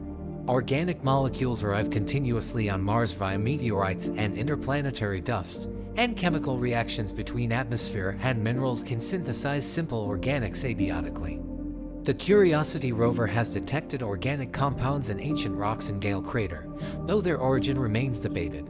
Organic molecules arrive continuously on Mars via meteorites and interplanetary dust, and chemical reactions between atmosphere and minerals can synthesize simple organics abiotically. The Curiosity rover has detected organic compounds in ancient rocks in Gale Crater, though their origin remains debated.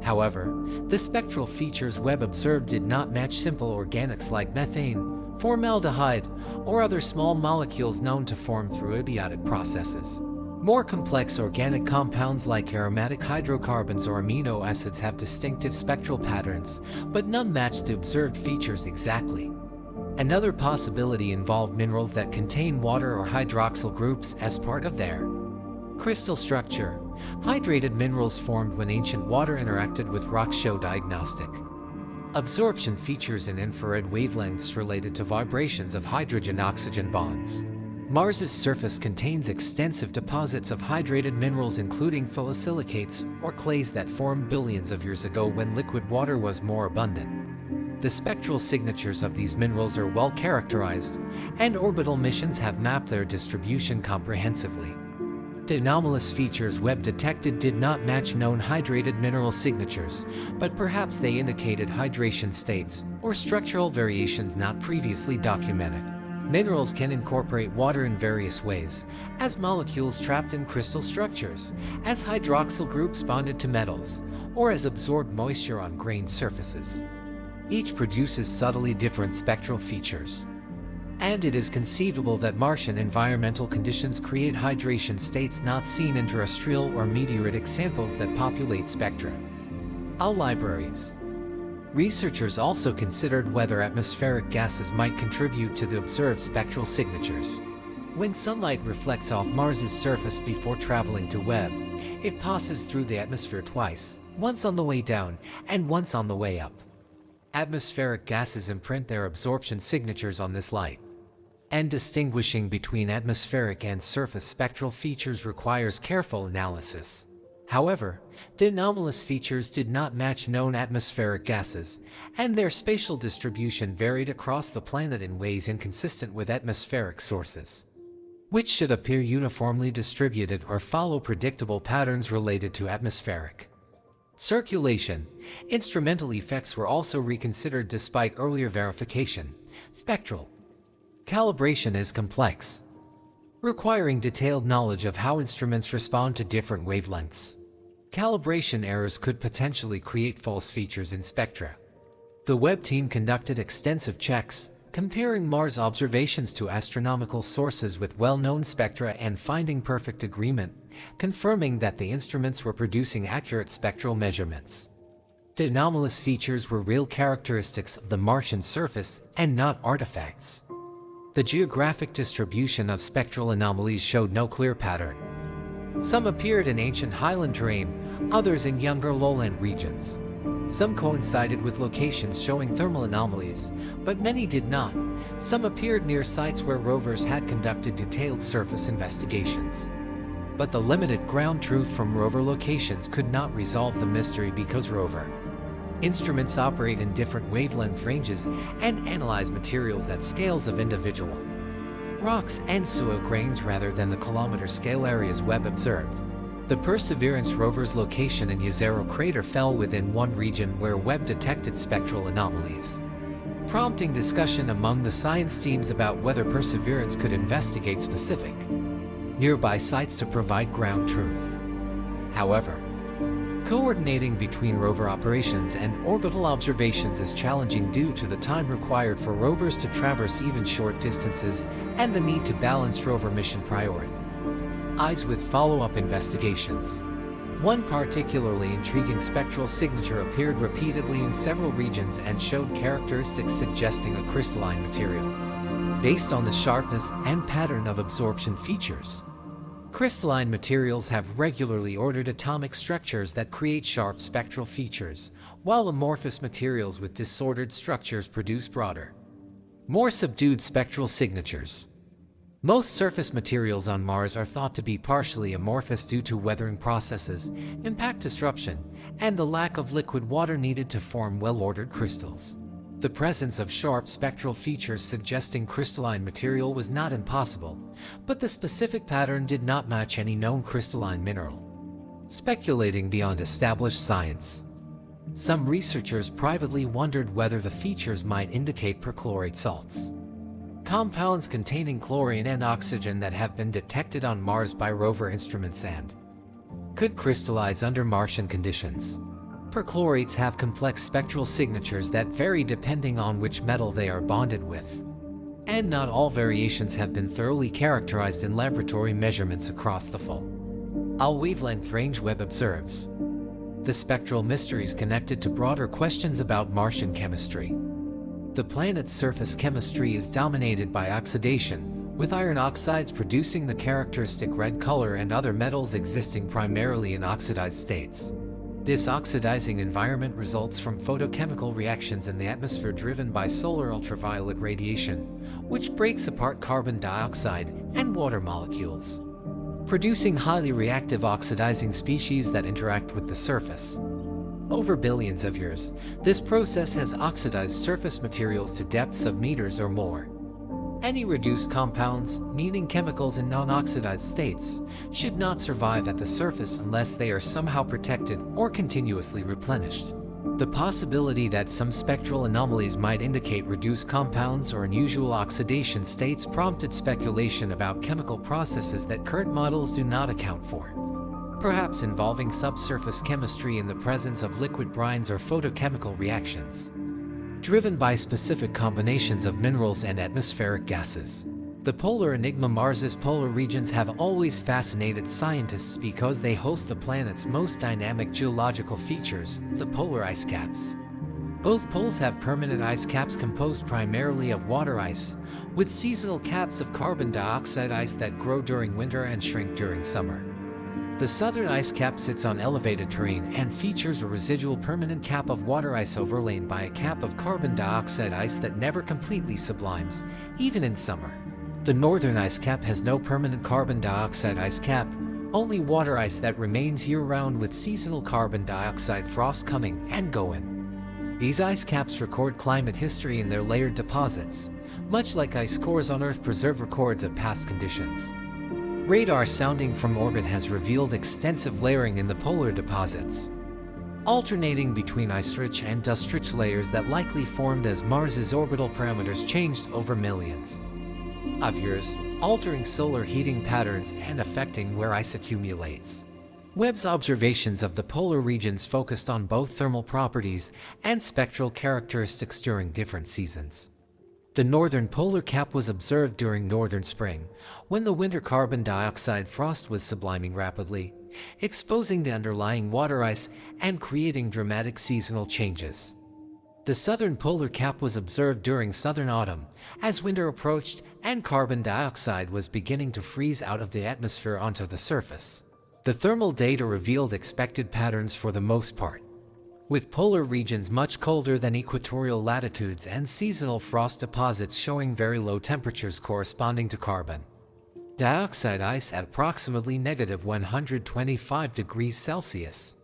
However, the spectral features Webb observed did not match simple organics like methane, formaldehyde, or other small molecules known to form through abiotic processes. More complex organic compounds like aromatic hydrocarbons or amino acids have distinctive spectral patterns, but none match the observed features exactly. Another possibility involved minerals that contain water or hydroxyl groups as part of their crystal structure. Hydrated minerals formed when ancient water interacted with rocks show diagnostic absorption features in infrared wavelengths related to vibrations of hydrogen-oxygen bonds. Mars's surface contains extensive deposits of hydrated minerals including phyllosilicates or clays that formed billions of years ago when liquid water was more abundant. The spectral signatures of these minerals are well characterized, and orbital missions have mapped their distribution comprehensively. The anomalous features Webb detected did not match known hydrated mineral signatures, but perhaps they indicated hydration states or structural variations not previously documented. Minerals can incorporate water in various ways, as molecules trapped in crystal structures, as hydroxyl groups bonded to metals, or as absorbed moisture on grain surfaces. Each produces subtly different spectral features. And it is conceivable that Martian environmental conditions create hydration states not seen in terrestrial or meteoritic samples that populate spectra. Libraries. Researchers also considered whether atmospheric gases might contribute to the observed spectral signatures. When sunlight reflects off Mars's surface before traveling to Webb, it passes through the atmosphere twice, once on the way down and once on the way up. Atmospheric gases imprint their absorption signatures on this light. And distinguishing between atmospheric and surface spectral features requires careful analysis. However, the anomalous features did not match known atmospheric gases, and their spatial distribution varied across the planet in ways inconsistent with atmospheric sources, which should appear uniformly distributed or follow predictable patterns related to atmospheric circulation. Instrumental effects were also reconsidered despite earlier verification. Spectral calibration is complex, requiring detailed knowledge of how instruments respond to different wavelengths. Calibration errors could potentially create false features in spectra. The Webb team conducted extensive checks, comparing Mars observations to astronomical sources with well-known spectra and finding perfect agreement, confirming that the instruments were producing accurate spectral measurements. The anomalous features were real characteristics of the Martian surface and not artifacts. The geographic distribution of spectral anomalies showed no clear pattern. Some appeared in ancient highland terrain, others in younger lowland regions. Some coincided with locations showing thermal anomalies, but many did not. Some appeared near sites where rovers had conducted detailed surface investigations. But the limited ground truth from rover locations could not resolve the mystery because rover instruments operate in different wavelength ranges and analyze materials at scales of individual rocks and soil grains rather than the kilometer-scale areas Webb observed. The Perseverance rover's location in Jezero crater fell within one region where Webb detected spectral anomalies, prompting discussion among the science teams about whether Perseverance could investigate specific nearby sites to provide ground truth. However, coordinating between rover operations and orbital observations is challenging due to the time required for rovers to traverse even short distances and the need to balance rover mission priorities with follow-up investigations. One particularly intriguing spectral signature appeared repeatedly in several regions and showed characteristics suggesting a crystalline material, based on the sharpness and pattern of absorption features. Crystalline materials have regularly ordered atomic structures that create sharp spectral features, while amorphous materials with disordered structures produce broader, more subdued spectral signatures. Most surface materials on Mars are thought to be partially amorphous due to weathering processes, impact disruption, and the lack of liquid water needed to form well-ordered crystals. The presence of sharp spectral features suggesting crystalline material was not impossible, but the specific pattern did not match any known crystalline mineral. Speculating beyond established science, some researchers privately wondered whether the features might indicate perchlorate salts, compounds containing chlorine and oxygen that have been detected on Mars by rover instruments and could crystallize under Martian conditions. Perchlorates have complex spectral signatures that vary depending on which metal they are bonded with, and not all variations have been thoroughly characterized in laboratory measurements across the full wavelength range Webb observes. The spectral mysteries connected to broader questions about Martian chemistry. The planet's surface chemistry is dominated by oxidation, with iron oxides producing the characteristic red color and other metals existing primarily in oxidized states. This oxidizing environment results from photochemical reactions in the atmosphere driven by solar ultraviolet radiation, which breaks apart carbon dioxide and water molecules, producing highly reactive oxidizing species that interact with the surface. Over billions of years, this process has oxidized surface materials to depths of meters or more. Any reduced compounds, meaning chemicals in non-oxidized states, should not survive at the surface unless they are somehow protected or continuously replenished. The possibility that some spectral anomalies might indicate reduced compounds or unusual oxidation states prompted speculation about chemical processes that current models do not account for, perhaps involving subsurface chemistry in the presence of liquid brines or photochemical reactions driven by specific combinations of minerals and atmospheric gases. The polar enigma Mars's polar regions have always fascinated scientists because they host the planet's most dynamic geological features, the polar ice caps. Both poles have permanent ice caps composed primarily of water ice, with seasonal caps of carbon dioxide ice that grow during winter and shrink during summer. The southern ice cap sits on elevated terrain and features a residual permanent cap of water ice overlain by a cap of carbon dioxide ice that never completely sublimes, even in summer. The northern ice cap has no permanent carbon dioxide ice cap, only water ice that remains year-round with seasonal carbon dioxide frost coming and going. These ice caps record climate history in their layered deposits, much like ice cores on Earth preserve records of past conditions. Radar sounding from orbit has revealed extensive layering in the polar deposits, alternating between ice-rich and dust-rich layers that likely formed as Mars's orbital parameters changed over millions of years, altering solar heating patterns and affecting where ice accumulates. Webb's observations of the polar regions focused on both thermal properties and spectral characteristics during different seasons. The northern polar cap was observed during northern spring, when the winter carbon dioxide frost was subliming rapidly, exposing the underlying water ice and creating dramatic seasonal changes. The southern polar cap was observed during southern autumn, as winter approached and carbon dioxide was beginning to freeze out of the atmosphere onto the surface. The thermal data revealed expected patterns for the most part, with polar regions much colder than equatorial latitudes and seasonal frost deposits showing very low temperatures corresponding to carbon dioxide ice at approximately -125 degrees Celsius.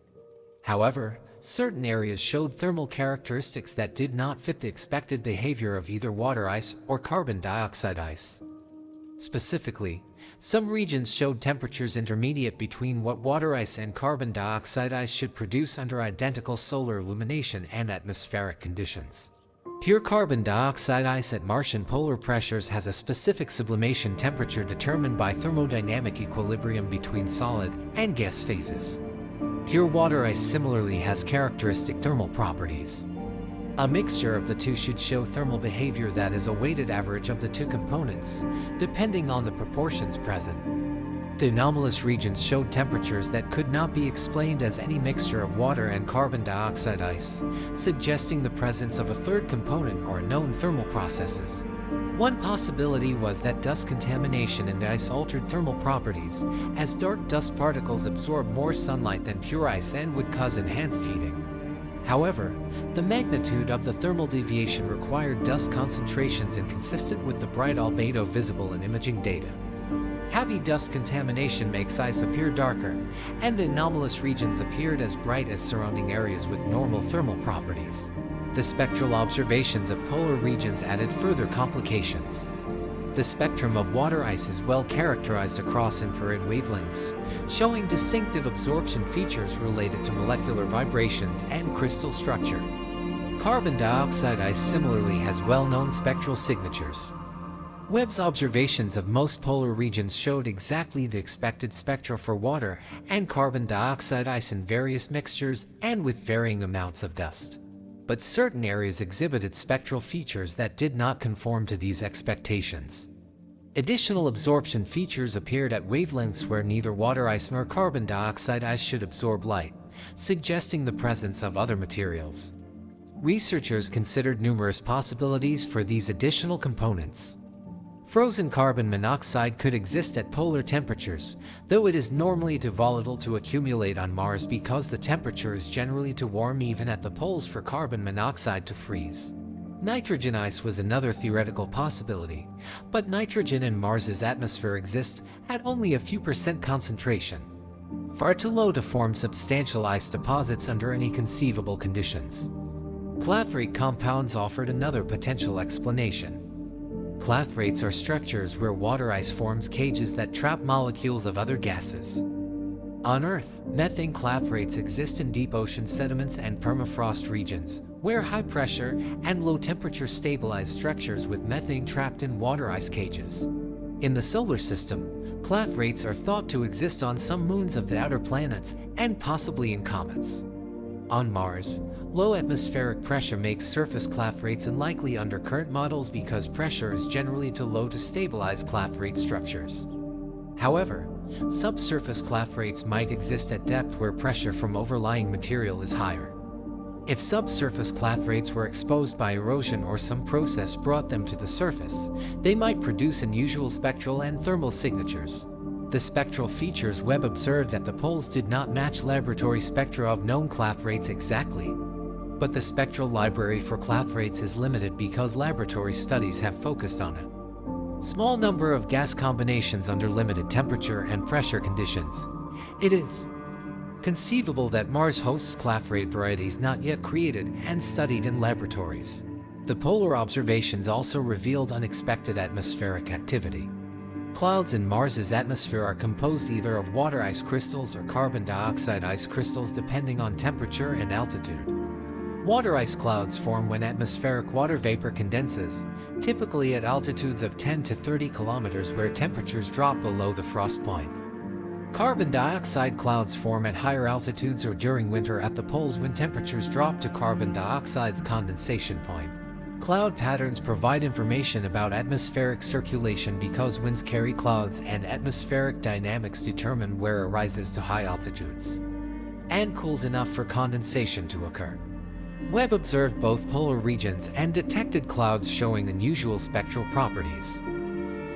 However, certain areas showed thermal characteristics that did not fit the expected behavior of either water ice or carbon dioxide ice. Specifically, some regions showed temperatures intermediate between what water ice and carbon dioxide ice should produce under identical solar illumination and atmospheric conditions. Pure carbon dioxide ice at Martian polar pressures has a specific sublimation temperature determined by thermodynamic equilibrium between solid and gas phases. Pure water ice similarly has characteristic thermal properties. A mixture of the two should show thermal behavior that is a weighted average of the two components, depending on the proportions present. The anomalous regions showed temperatures that could not be explained as any mixture of water and carbon dioxide ice, suggesting the presence of a third component or known thermal processes. One possibility was that dust contamination in the ice altered thermal properties, as dark dust particles absorb more sunlight than pure ice and would cause enhanced heating. However, the magnitude of the thermal deviation required dust concentrations inconsistent with the bright albedo visible in imaging data. Heavy dust contamination makes ice appear darker, and the anomalous regions appeared as bright as surrounding areas with normal thermal properties. The spectral observations of polar regions added further complications. The spectrum of water ice is well characterized across infrared wavelengths, showing distinctive absorption features related to molecular vibrations and crystal structure. Carbon dioxide ice similarly has well-known spectral signatures. Webb's observations of most polar regions showed exactly the expected spectra for water and carbon dioxide ice in various mixtures and with varying amounts of dust. But certain areas exhibited spectral features that did not conform to these expectations. Additional absorption features appeared at wavelengths where neither water ice nor carbon dioxide ice should absorb light, suggesting the presence of other materials. Researchers considered numerous possibilities for these additional components. Frozen carbon monoxide could exist at polar temperatures, though it is normally too volatile to accumulate on Mars because the temperature is generally too warm even at the poles for carbon monoxide to freeze. Nitrogen ice was another theoretical possibility, but nitrogen in Mars's atmosphere exists at only a few percent concentration, far too low to form substantial ice deposits under any conceivable conditions. Clathrate compounds offered another potential explanation. Clathrates are structures where water ice forms cages that trap molecules of other gases. On Earth, methane clathrates exist in deep ocean sediments and permafrost regions, where high pressure and low temperature stabilize structures with methane trapped in water ice cages. In the solar system, clathrates are thought to exist on some moons of the outer planets and possibly in comets. On Mars, low atmospheric pressure makes surface clathrates unlikely under current models because pressure is generally too low to stabilize clathrate structures. However, subsurface clathrates might exist at depth where pressure from overlying material is higher. If subsurface clathrates were exposed by erosion or some process brought them to the surface, they might produce unusual spectral and thermal signatures. The spectral features Webb observed at the poles did not match laboratory spectra of known clathrates exactly. But the spectral library for clathrates is limited because laboratory studies have focused on a small number of gas combinations under limited temperature and pressure conditions. It is conceivable that Mars hosts clathrate varieties not yet created and studied in laboratories. The polar observations also revealed unexpected atmospheric activity. Clouds in Mars's atmosphere are composed either of water ice crystals or carbon dioxide ice crystals depending on temperature and altitude. Water ice clouds form when atmospheric water vapor condenses, typically at altitudes of 10 to 30 kilometers where temperatures drop below the frost point. Carbon dioxide clouds form at higher altitudes or during winter at the poles when temperatures drop to carbon dioxide's condensation point. Cloud patterns provide information about atmospheric circulation because winds carry clouds, and atmospheric dynamics determine where it rises to high altitudes and cools enough for condensation to occur. Webb observed both polar regions and detected clouds showing unusual spectral properties.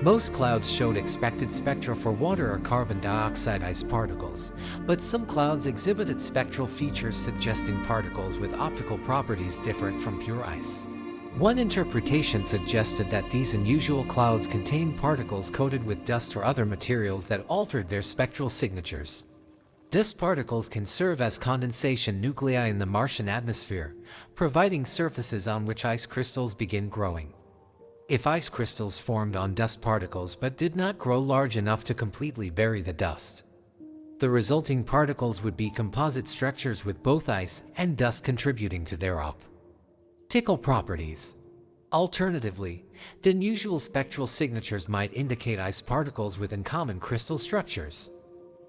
Most clouds showed expected spectra for water or carbon dioxide ice particles, but some clouds exhibited spectral features suggesting particles with optical properties different from pure ice. One interpretation suggested that these unusual clouds contained particles coated with dust or other materials that altered their spectral signatures. Dust particles can serve as condensation nuclei in the Martian atmosphere, providing surfaces on which ice crystals begin growing. If ice crystals formed on dust particles but did not grow large enough to completely bury the dust, the resulting particles would be composite structures with both ice and dust contributing to their optical properties. Alternatively, the unusual spectral signatures might indicate ice particles with uncommon crystal structures.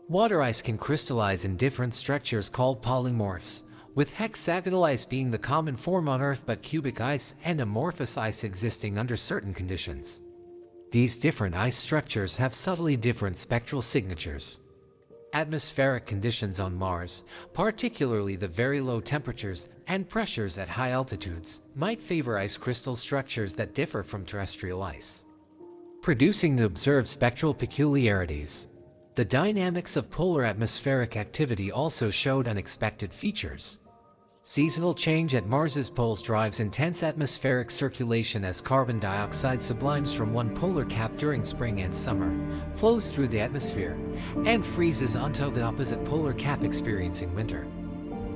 Water ice can crystallize in different structures called polymorphs, with hexagonal ice being the common form on Earth but cubic ice and amorphous ice existing under certain conditions. These different ice structures have subtly different spectral signatures. Atmospheric conditions on Mars, particularly the very low temperatures and pressures at high altitudes, might favor ice crystal structures that differ from terrestrial ice, producing the observed spectral peculiarities. The dynamics of polar atmospheric activity also showed unexpected features. Seasonal change at Mars's poles drives intense atmospheric circulation as carbon dioxide sublimes from one polar cap during spring and summer, flows through the atmosphere, and freezes onto the opposite polar cap experiencing winter.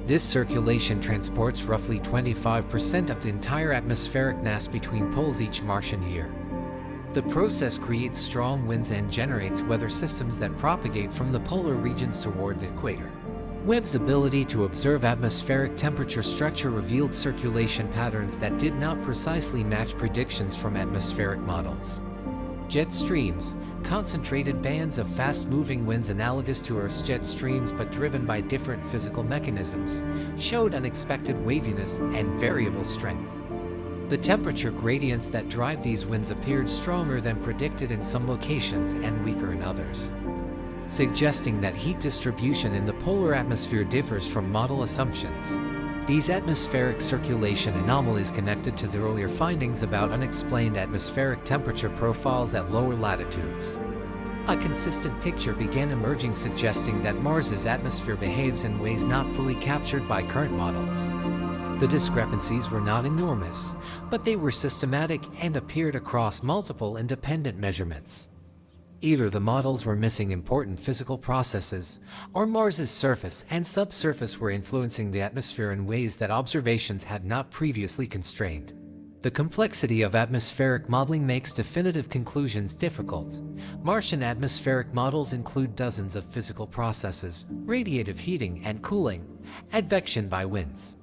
This circulation transports roughly 25% of the entire atmospheric mass between poles each Martian year. The process creates strong winds and generates weather systems that propagate from the polar regions toward the equator. Webb's ability to observe atmospheric temperature structure revealed circulation patterns that did not precisely match predictions from atmospheric models. Jet streams, concentrated bands of fast-moving winds analogous to Earth's jet streams but driven by different physical mechanisms, showed unexpected waviness and variable strength. The temperature gradients that drive these winds appeared stronger than predicted in some locations and weaker in others, suggesting that heat distribution in the polar atmosphere differs from model assumptions. These atmospheric circulation anomalies connected to the earlier findings about unexplained atmospheric temperature profiles at lower latitudes. A consistent picture began emerging suggesting that Mars's atmosphere behaves in ways not fully captured by current models. The discrepancies were not enormous, but they were systematic and appeared across multiple independent measurements. Either the models were missing important physical processes, or Mars's surface and subsurface were influencing the atmosphere in ways that observations had not previously constrained. The complexity of atmospheric modeling makes definitive conclusions difficult. Martian atmospheric models include dozens of physical processes: radiative heating and cooling, advection by winds,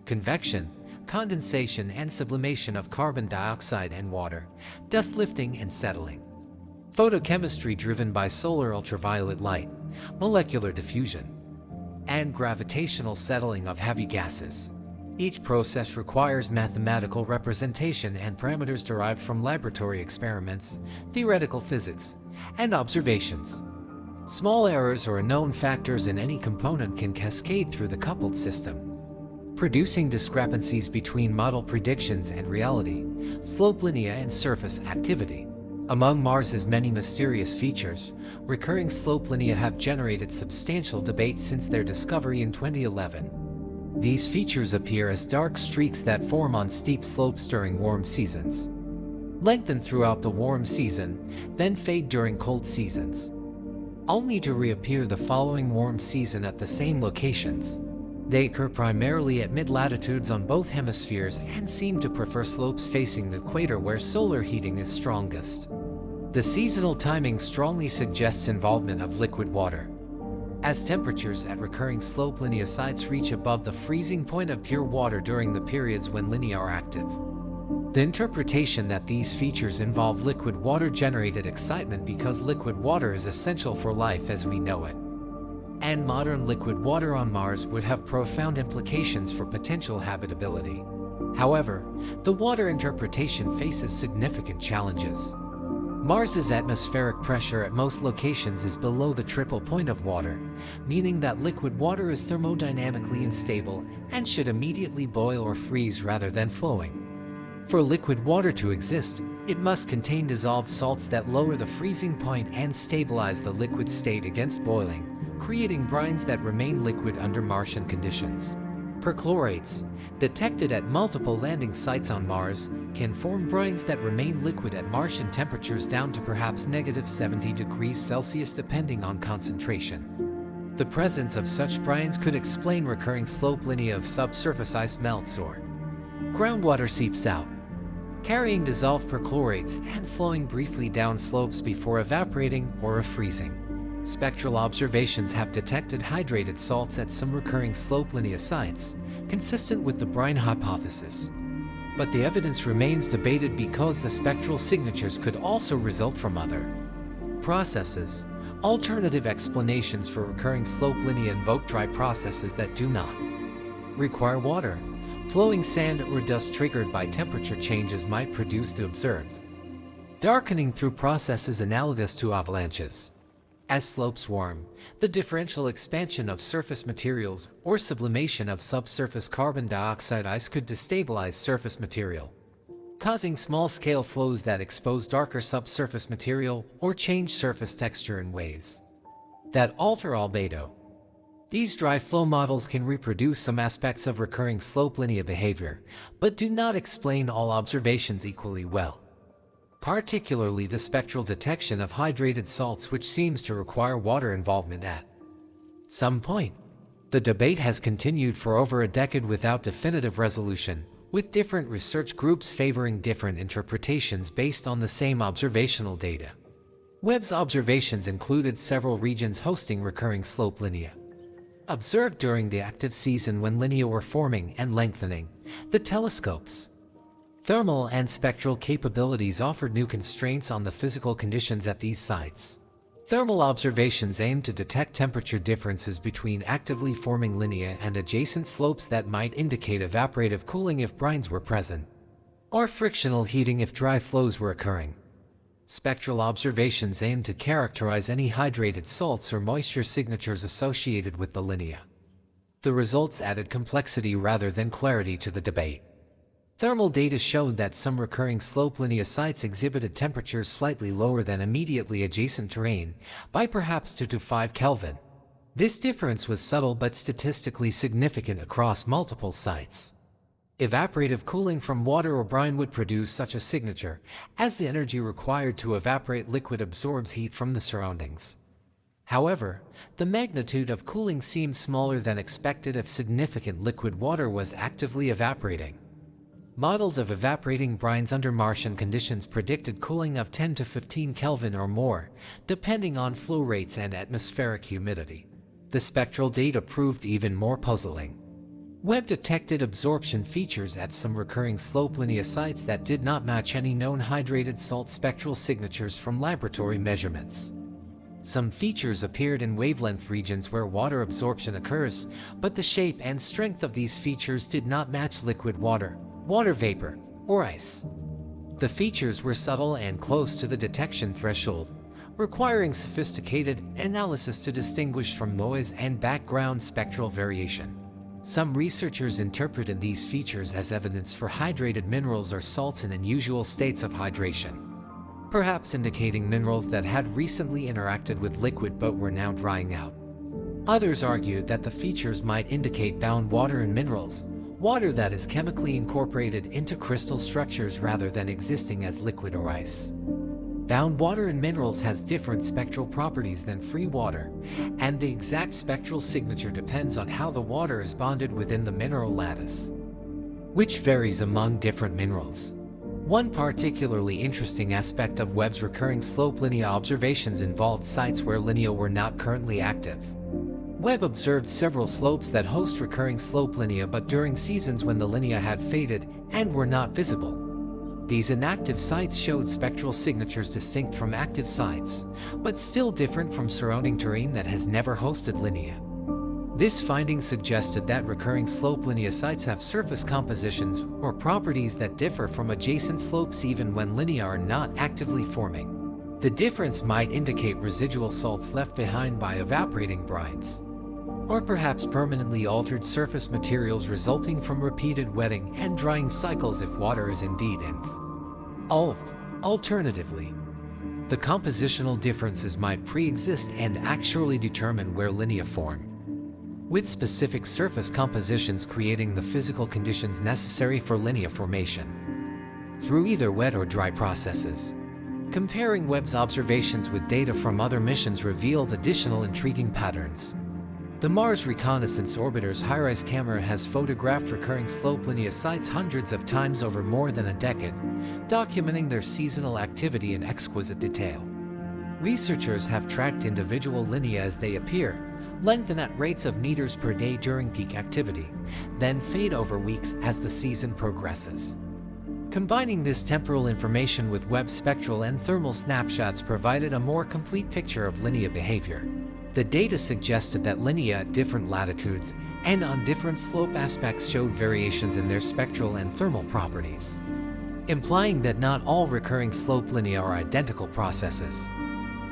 convection, condensation and sublimation of carbon dioxide and water, dust lifting and settling, photochemistry driven by solar ultraviolet light, molecular diffusion, and gravitational settling of heavy gases. Each process requires mathematical representation and parameters derived from laboratory experiments, theoretical physics, and observations. Small errors or unknown factors in any component can cascade through the coupled system, producing discrepancies between model predictions and reality, slope linear and surface activity. Among Mars's many mysterious features, recurring slope lineae have generated substantial debate since their discovery in 2011. These features appear as dark streaks that form on steep slopes during warm seasons, lengthen throughout the warm season, then fade during cold seasons, only to reappear the following warm season at the same locations. They occur primarily at mid-latitudes on both hemispheres and seem to prefer slopes facing the equator where solar heating is strongest. The seasonal timing strongly suggests involvement of liquid water, as temperatures at recurring slope linear sites reach above the freezing point of pure water during the periods when lineae are active. The interpretation that these features involve liquid water generated excitement because liquid water is essential for life as we know it, and modern liquid water on Mars would have profound implications for potential habitability. However, the water interpretation faces significant challenges. Mars's atmospheric pressure at most locations is below the triple point of water, meaning that liquid water is thermodynamically unstable and should immediately boil or freeze rather than flowing. For liquid water to exist, it must contain dissolved salts that lower the freezing point and stabilize the liquid state against boiling, creating brines that remain liquid under Martian conditions. Perchlorates, detected at multiple landing sites on Mars, can form brines that remain liquid at Martian temperatures down to perhaps -70 degrees Celsius depending on concentration. The presence of such brines could explain recurring slope linea of subsurface ice melts or groundwater seeps out, carrying dissolved perchlorates and flowing briefly down slopes before evaporating or freezing. Spectral observations have detected hydrated salts at some recurring slope linea sites, consistent with the brine hypothesis. But the evidence remains debated because the spectral signatures could also result from other processes. Alternative explanations for recurring slope linea invoke dry processes that do not require water. Flowing sand or dust triggered by temperature changes might produce the observed darkening through processes analogous to avalanches. As slopes warm, the differential expansion of surface materials or sublimation of subsurface carbon dioxide ice could destabilize surface material, causing small-scale flows that expose darker subsurface material or change surface texture in ways that alter albedo. These dry flow models can reproduce some aspects of recurring slope linea behavior, but do not explain all observations equally well, particularly the spectral detection of hydrated salts, which seems to require water involvement at some point. The debate has continued for over a decade without definitive resolution, with different research groups favoring different interpretations based on the same observational data. Webb's observations included several regions hosting recurring slope linea, observed during the active season when linea were forming and lengthening. The telescope's thermal and spectral capabilities offered new constraints on the physical conditions at these sites. Thermal observations aimed to detect temperature differences between actively forming linea and adjacent slopes that might indicate evaporative cooling if brines were present, or frictional heating if dry flows were occurring. Spectral observations aimed to characterize any hydrated salts or moisture signatures associated with the linea. The results added complexity rather than clarity to the debate. Thermal data showed that some recurring slope linea sites exhibited temperatures slightly lower than immediately adjacent terrain, by perhaps 2 to 5 Kelvin. This difference was subtle but statistically significant across multiple sites. Evaporative cooling from water or brine would produce such a signature, as the energy required to evaporate liquid absorbs heat from the surroundings. However, the magnitude of cooling seemed smaller than expected if significant liquid water was actively evaporating. Models of evaporating brines under Martian conditions predicted cooling of 10 to 15 Kelvin or more, depending on flow rates and atmospheric humidity. The spectral data proved even more puzzling. Webb detected absorption features at some recurring slope linea sites that did not match any known hydrated salt spectral signatures from laboratory measurements. Some features appeared in wavelength regions where water absorption occurs, but the shape and strength of these features did not match liquid water, water vapor, or ice. The features were subtle and close to the detection threshold, requiring sophisticated analysis to distinguish from noise and background spectral variation. Some researchers interpreted these features as evidence for hydrated minerals or salts in unusual states of hydration, perhaps indicating minerals that had recently interacted with liquid but were now drying out. Others argued that the features might indicate bound water and minerals, water that is chemically incorporated into crystal structures rather than existing as liquid or ice. Bound water and minerals has different spectral properties than free water, and the exact spectral signature depends on how the water is bonded within the mineral lattice, which varies among different minerals. One particularly interesting aspect of Webb's recurring slope linea observations involved sites where linea were not currently active. Webb observed several slopes that host recurring slope linea but during seasons when the linea had faded and were not visible. These inactive sites showed spectral signatures distinct from active sites, but still different from surrounding terrain that has never hosted linea. This finding suggested that recurring slope linea sites have surface compositions or properties that differ from adjacent slopes even when linea are not actively forming. The difference might indicate residual salts left behind by evaporating brines, or perhaps permanently altered surface materials resulting from repeated wetting and drying cycles if water is indeed involved. Alternatively, the compositional differences might pre-exist and actually determine where lineae form, with specific surface compositions creating the physical conditions necessary for lineae formation through either wet or dry processes. Comparing Webb's observations with data from other missions revealed additional intriguing patterns. The Mars Reconnaissance Orbiter's HiRISE camera has photographed recurring slope lineae sites hundreds of times over more than a decade, documenting their seasonal activity in exquisite detail. Researchers have tracked individual lineae as they appear, lengthen at rates of meters per day during peak activity, then fade over weeks as the season progresses. Combining this temporal information with Webb's spectral and thermal snapshots provided a more complete picture of lineae behavior. The data suggested that lineae at different latitudes and on different slope aspects showed variations in their spectral and thermal properties, implying that not all recurring slope lineae are identical processes.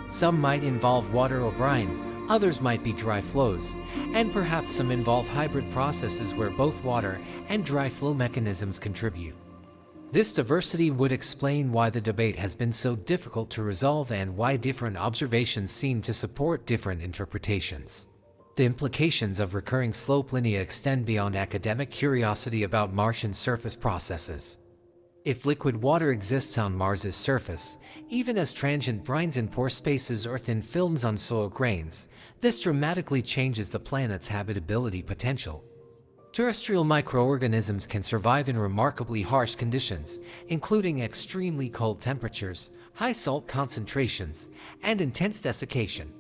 Some might involve water or brine, others might be dry flows, and perhaps some involve hybrid processes where both water and dry flow mechanisms contribute. This diversity would explain why the debate has been so difficult to resolve and why different observations seem to support different interpretations. The implications of recurring slope lineae extend beyond academic curiosity about Martian surface processes. If liquid water exists on Mars's surface, even as transient brines in pore spaces or thin films on soil grains, this dramatically changes the planet's habitability potential. Terrestrial microorganisms can survive in remarkably harsh conditions, including extremely cold temperatures, high salt concentrations, and intense desiccation.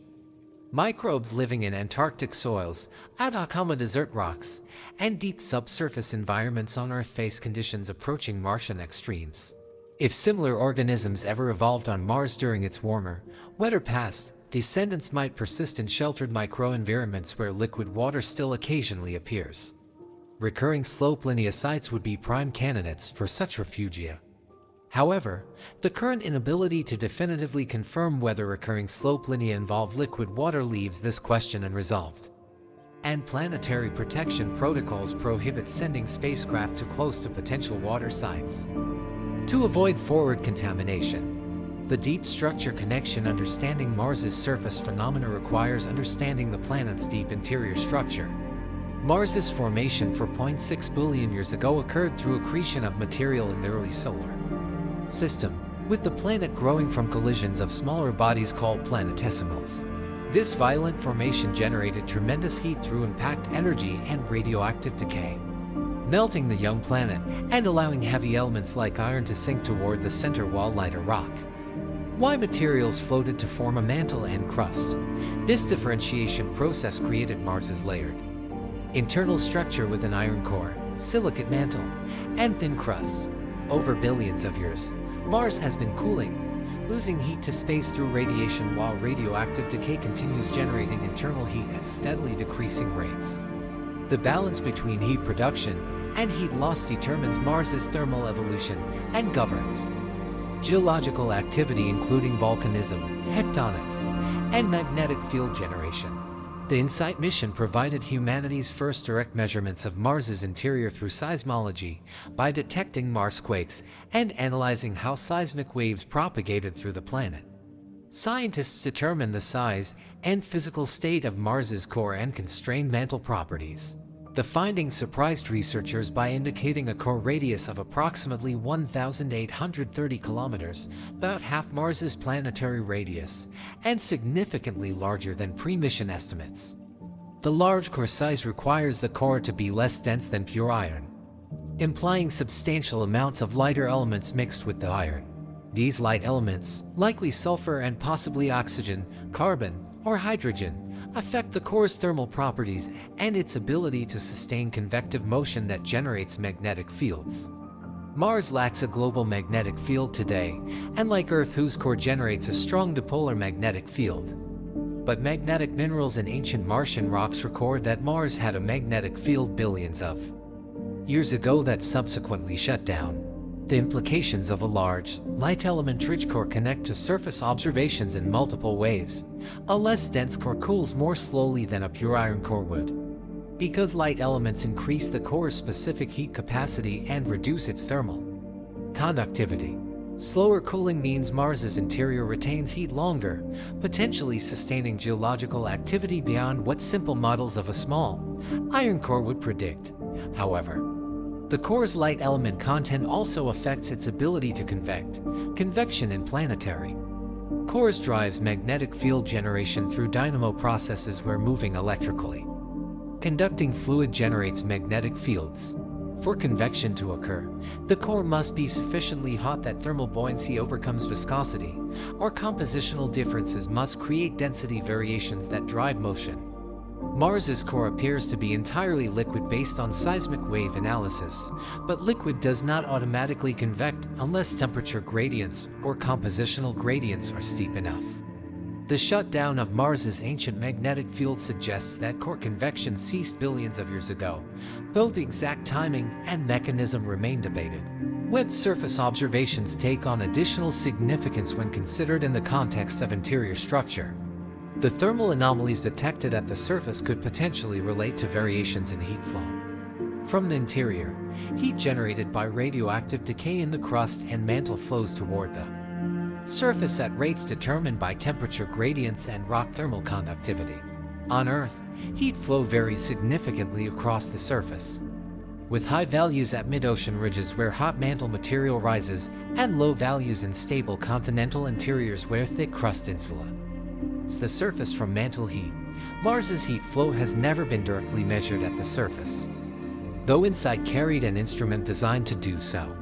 Microbes living in Antarctic soils, Atacama desert rocks, and deep subsurface environments on Earth face conditions approaching Martian extremes. If similar organisms ever evolved on Mars during its warmer, wetter past, descendants might persist in sheltered microenvironments where liquid water still occasionally appears. Recurring slope lineae sites would be prime candidates for such refugia. However, the current inability to definitively confirm whether recurring slope lineae involve liquid water leaves this question unresolved. And planetary protection protocols prohibit sending spacecraft too close to potential water sites to avoid forward contamination. The deep structure connection understanding Mars's surface phenomena requires understanding the planet's deep interior structure. Mars's formation 4.6 billion years ago occurred through accretion of material in the early solar system, with the planet growing from collisions of smaller bodies called planetesimals. This violent formation generated tremendous heat through impact energy and radioactive decay, melting the young planet and allowing heavy elements like iron to sink toward the center wall lighter rock. Why materials floated to form a mantle and crust. This differentiation process created Mars's layered internal structure with an iron core, silicate mantle, and thin crust. Over billions of years, Mars has been cooling, losing heat to space through radiation while radioactive decay continues generating internal heat at steadily decreasing rates. The balance between heat production and heat loss determines Mars's thermal evolution and governs geological activity including volcanism, tectonics, and magnetic field generation. The InSight mission provided humanity's first direct measurements of Mars's interior through seismology by detecting Marsquakes and analyzing how seismic waves propagated through the planet. Scientists determined the size and physical state of Mars's core and constrained mantle properties. The findings surprised researchers by indicating a core radius of approximately 1,830 kilometers, about half Mars's planetary radius, and significantly larger than pre-mission estimates. The large core size requires the core to be less dense than pure iron, implying substantial amounts of lighter elements mixed with the iron. These light elements, likely sulfur and possibly oxygen, carbon, or hydrogen, affect the core's thermal properties and its ability to sustain convective motion that generates magnetic fields. Mars lacks a global magnetic field today, unlike Earth whose core generates a strong dipolar magnetic field. But magnetic minerals in ancient Martian rocks record that Mars had a magnetic field billions of years ago that subsequently shut down. The implications of a large, light element-rich core connect to surface observations in multiple ways. A less dense core cools more slowly than a pure iron core would, because light elements increase the core's specific heat capacity and reduce its thermal conductivity. Slower cooling means Mars's interior retains heat longer, potentially sustaining geological activity beyond what simple models of a small iron core would predict. However, the core's light element content also affects its ability to convect. Convection in planetary cores drives magnetic field generation through dynamo processes where moving electrically conducting fluid generates magnetic fields. For convection to occur, the core must be sufficiently hot that thermal buoyancy overcomes viscosity, or compositional differences must create density variations that drive motion. Mars's core appears to be entirely liquid based on seismic wave analysis, but liquid does not automatically convect unless temperature gradients or compositional gradients are steep enough. The shutdown of Mars's ancient magnetic field suggests that core convection ceased billions of years ago, though the exact timing and mechanism remain debated. Webb's surface observations take on additional significance when considered in the context of interior structure. The thermal anomalies detected at the surface could potentially relate to variations in heat flow from the interior. Heat generated by radioactive decay in the crust and mantle flows toward the surface at rates determined by temperature gradients and rock thermal conductivity. On Earth, heat flow varies significantly across the surface, with high values at mid-ocean ridges where hot mantle material rises and low values in stable continental interiors where thick crust insulates the surface from mantle heat. Mars's heat flow has never been directly measured at the surface, though InSight carried an instrument designed to do so.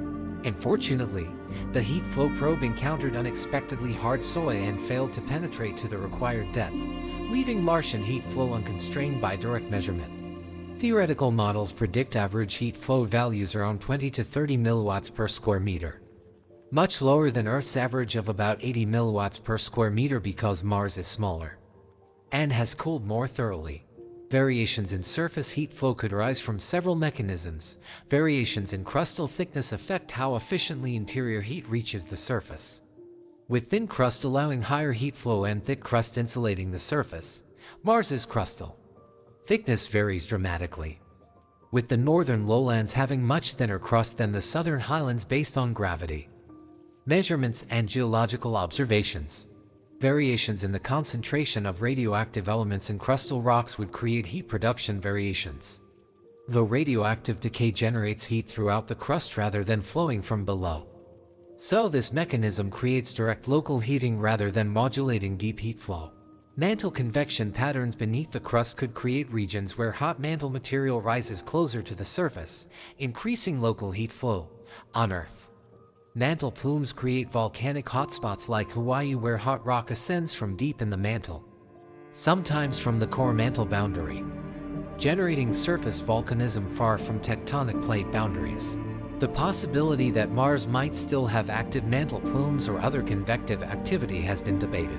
Unfortunately, the heat flow probe encountered unexpectedly hard soil and failed to penetrate to the required depth, leaving Martian heat flow unconstrained by direct measurement. Theoretical models predict average heat flow values around 20 to 30 milliwatts per square meter, much lower than Earth's average of about 80 milliwatts per square meter because Mars is smaller and has cooled more thoroughly. Variations in surface heat flow could arise from several mechanisms. Variations in crustal thickness affect how efficiently interior heat reaches the surface, with thin crust allowing higher heat flow and thick crust insulating the surface. Mars's crustal thickness varies dramatically, with the northern lowlands having much thinner crust than the southern highlands based on gravity measurements and geological observations. Variations in the concentration of radioactive elements in crustal rocks would create heat production variations, though radioactive decay generates heat throughout the crust rather than flowing from below. So this mechanism creates direct local heating rather than modulating deep heat flow. Mantle convection patterns beneath the crust could create regions where hot mantle material rises closer to the surface, increasing local heat flow. On Earth, mantle plumes create volcanic hotspots like Hawaii where hot rock ascends from deep in the mantle, sometimes from the core mantle boundary, generating surface volcanism far from tectonic plate boundaries. The possibility that Mars might still have active mantle plumes or other convective activity has been debated.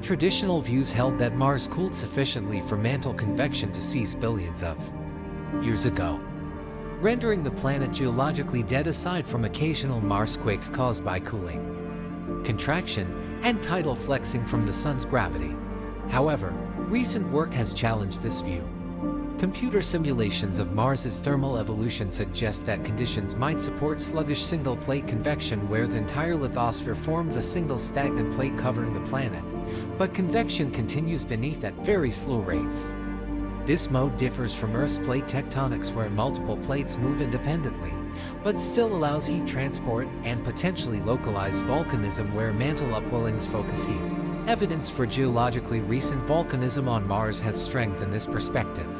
Traditional views held that Mars cooled sufficiently for mantle convection to cease billions of years ago, rendering the planet geologically dead aside from occasional Marsquakes caused by cooling, contraction, and tidal flexing from the Sun's gravity. However, recent work has challenged this view. Computer simulations of Mars's thermal evolution suggest that conditions might support sluggish single-plate convection where the entire lithosphere forms a single stagnant plate covering the planet, but convection continues beneath at very slow rates. This mode differs from Earth's plate tectonics where multiple plates move independently, but still allows heat transport and potentially localized volcanism where mantle upwellings focus heat. Evidence for geologically recent volcanism on Mars has strengthened this perspective.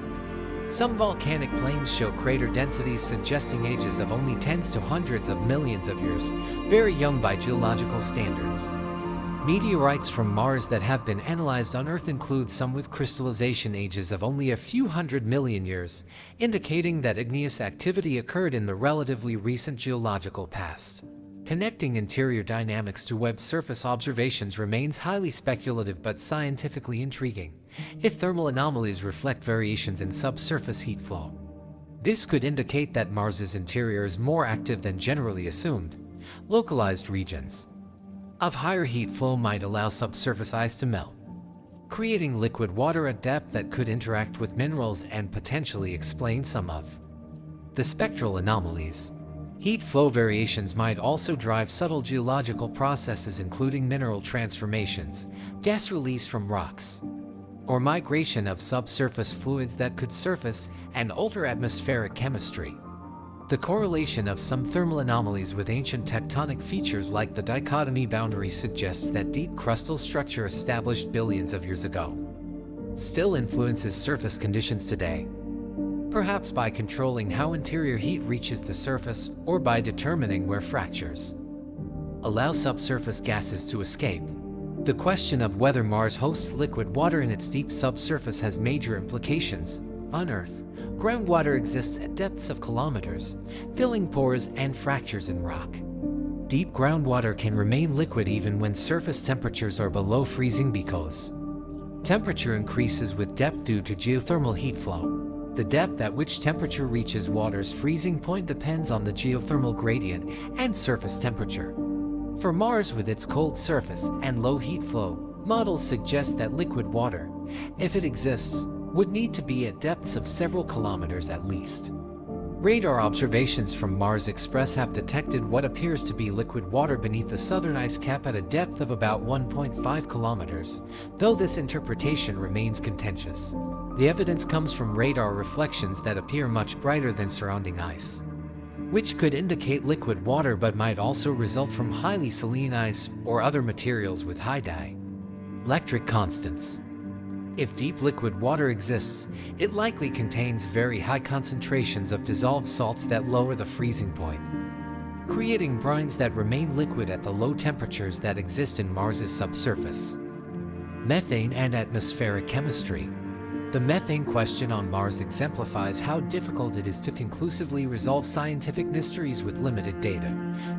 Some volcanic plains show crater densities suggesting ages of only tens to hundreds of millions of years, very young by geological standards. Meteorites from Mars that have been analyzed on Earth include some with crystallization ages of only a few 100 million years, indicating that igneous activity occurred in the relatively recent geological past. Connecting interior dynamics to Webb's surface observations remains highly speculative but scientifically intriguing. If thermal anomalies reflect variations in subsurface heat flow, This could indicate that Mars's interior is more active than generally assumed. Localized regions of higher heat flow might allow subsurface ice to melt, creating liquid water at depth that could interact with minerals and potentially explain some of the spectral anomalies. Heat flow variations might also drive subtle geological processes including mineral transformations, gas release from rocks, or migration of subsurface fluids that could surface and alter atmospheric chemistry. The correlation of some thermal anomalies with ancient tectonic features like the dichotomy boundary suggests that deep crustal structure established billions of years ago still influences surface conditions today, perhaps by controlling how interior heat reaches the surface or by determining where fractures allow subsurface gases to escape. The question of whether Mars hosts liquid water in its deep subsurface has major implications. On Earth, groundwater exists at depths of kilometers, filling pores and fractures in rock. Deep groundwater can remain liquid even when surface temperatures are below freezing because temperature increases with depth due to geothermal heat flow. The depth at which temperature reaches water's freezing point depends on the geothermal gradient and surface temperature. For Mars, with its cold surface and low heat flow, models suggest that liquid water, if it exists, would need to be at depths of several kilometers at least. Radar observations from Mars Express have detected what appears to be liquid water beneath the southern ice cap at a depth of about 1.5 kilometers, though this interpretation remains contentious. The evidence comes from radar reflections that appear much brighter than surrounding ice, which could indicate liquid water but might also result from highly saline ice or other materials with high dielectric constants. If deep liquid water exists, it likely contains very high concentrations of dissolved salts that lower the freezing point, creating brines that remain liquid at the low temperatures that exist in Mars's subsurface. Methane and atmospheric chemistry. The methane question on Mars exemplifies how difficult it is to conclusively resolve scientific mysteries with limited data.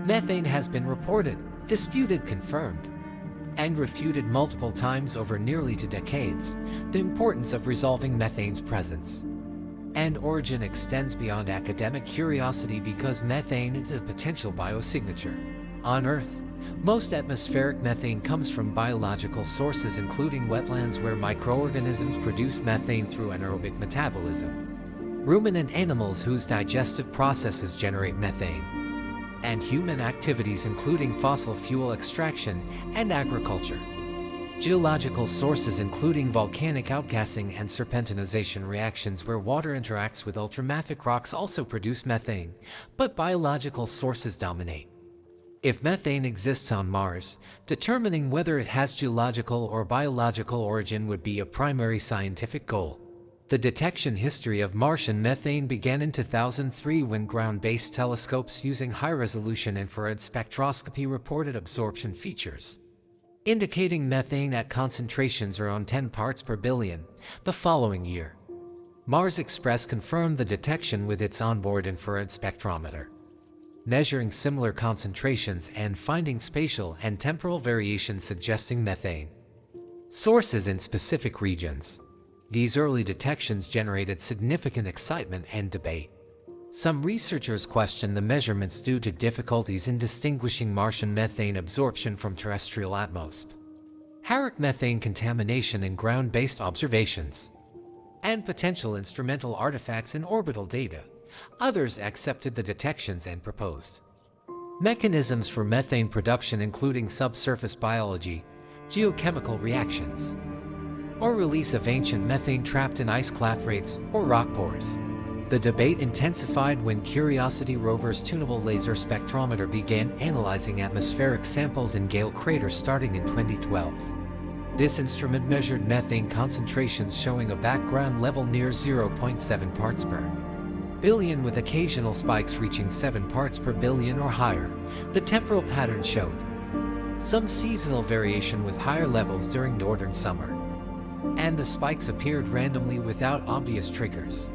Methane has been reported, disputed, confirmed, and refuted multiple times over nearly 2 decades. The importance of resolving methane's presence and origin extends beyond academic curiosity because methane is a potential biosignature. On Earth, most atmospheric methane comes from biological sources including wetlands where microorganisms produce methane through anaerobic metabolism, ruminant animals whose digestive processes generate methane, and human activities including fossil fuel extraction and agriculture. Geological sources including volcanic outgassing and serpentinization reactions where water interacts with ultramafic rocks also produce methane, but biological sources dominate. If methane exists on Mars, determining whether it has geological or biological origin would be a primary scientific goal. The detection history of Martian methane began in 2003 when ground-based telescopes using high-resolution infrared spectroscopy reported absorption features, indicating methane at concentrations around 10 parts per billion. The following year, Mars Express confirmed the detection with its onboard infrared spectrometer, measuring similar concentrations and finding spatial and temporal variations suggesting methane sources in specific regions. These early detections generated significant excitement and debate. Some researchers question the measurements due to difficulties in distinguishing Martian methane absorption from terrestrial atmospheric methane contamination in ground-based observations, and potential instrumental artifacts in orbital data. Others accepted the detections and proposed mechanisms for methane production including subsurface biology, geochemical reactions, or release of ancient methane trapped in ice clathrates or rock pores. The debate intensified when Curiosity rover's tunable laser spectrometer began analyzing atmospheric samples in Gale crater starting in 2012. This instrument measured methane concentrations showing a background level near 0.7 parts per billion with occasional spikes reaching 7 parts per billion or higher. The temporal pattern showed some seasonal variation with higher levels during northern summer, and the spikes appeared randomly without obvious triggers.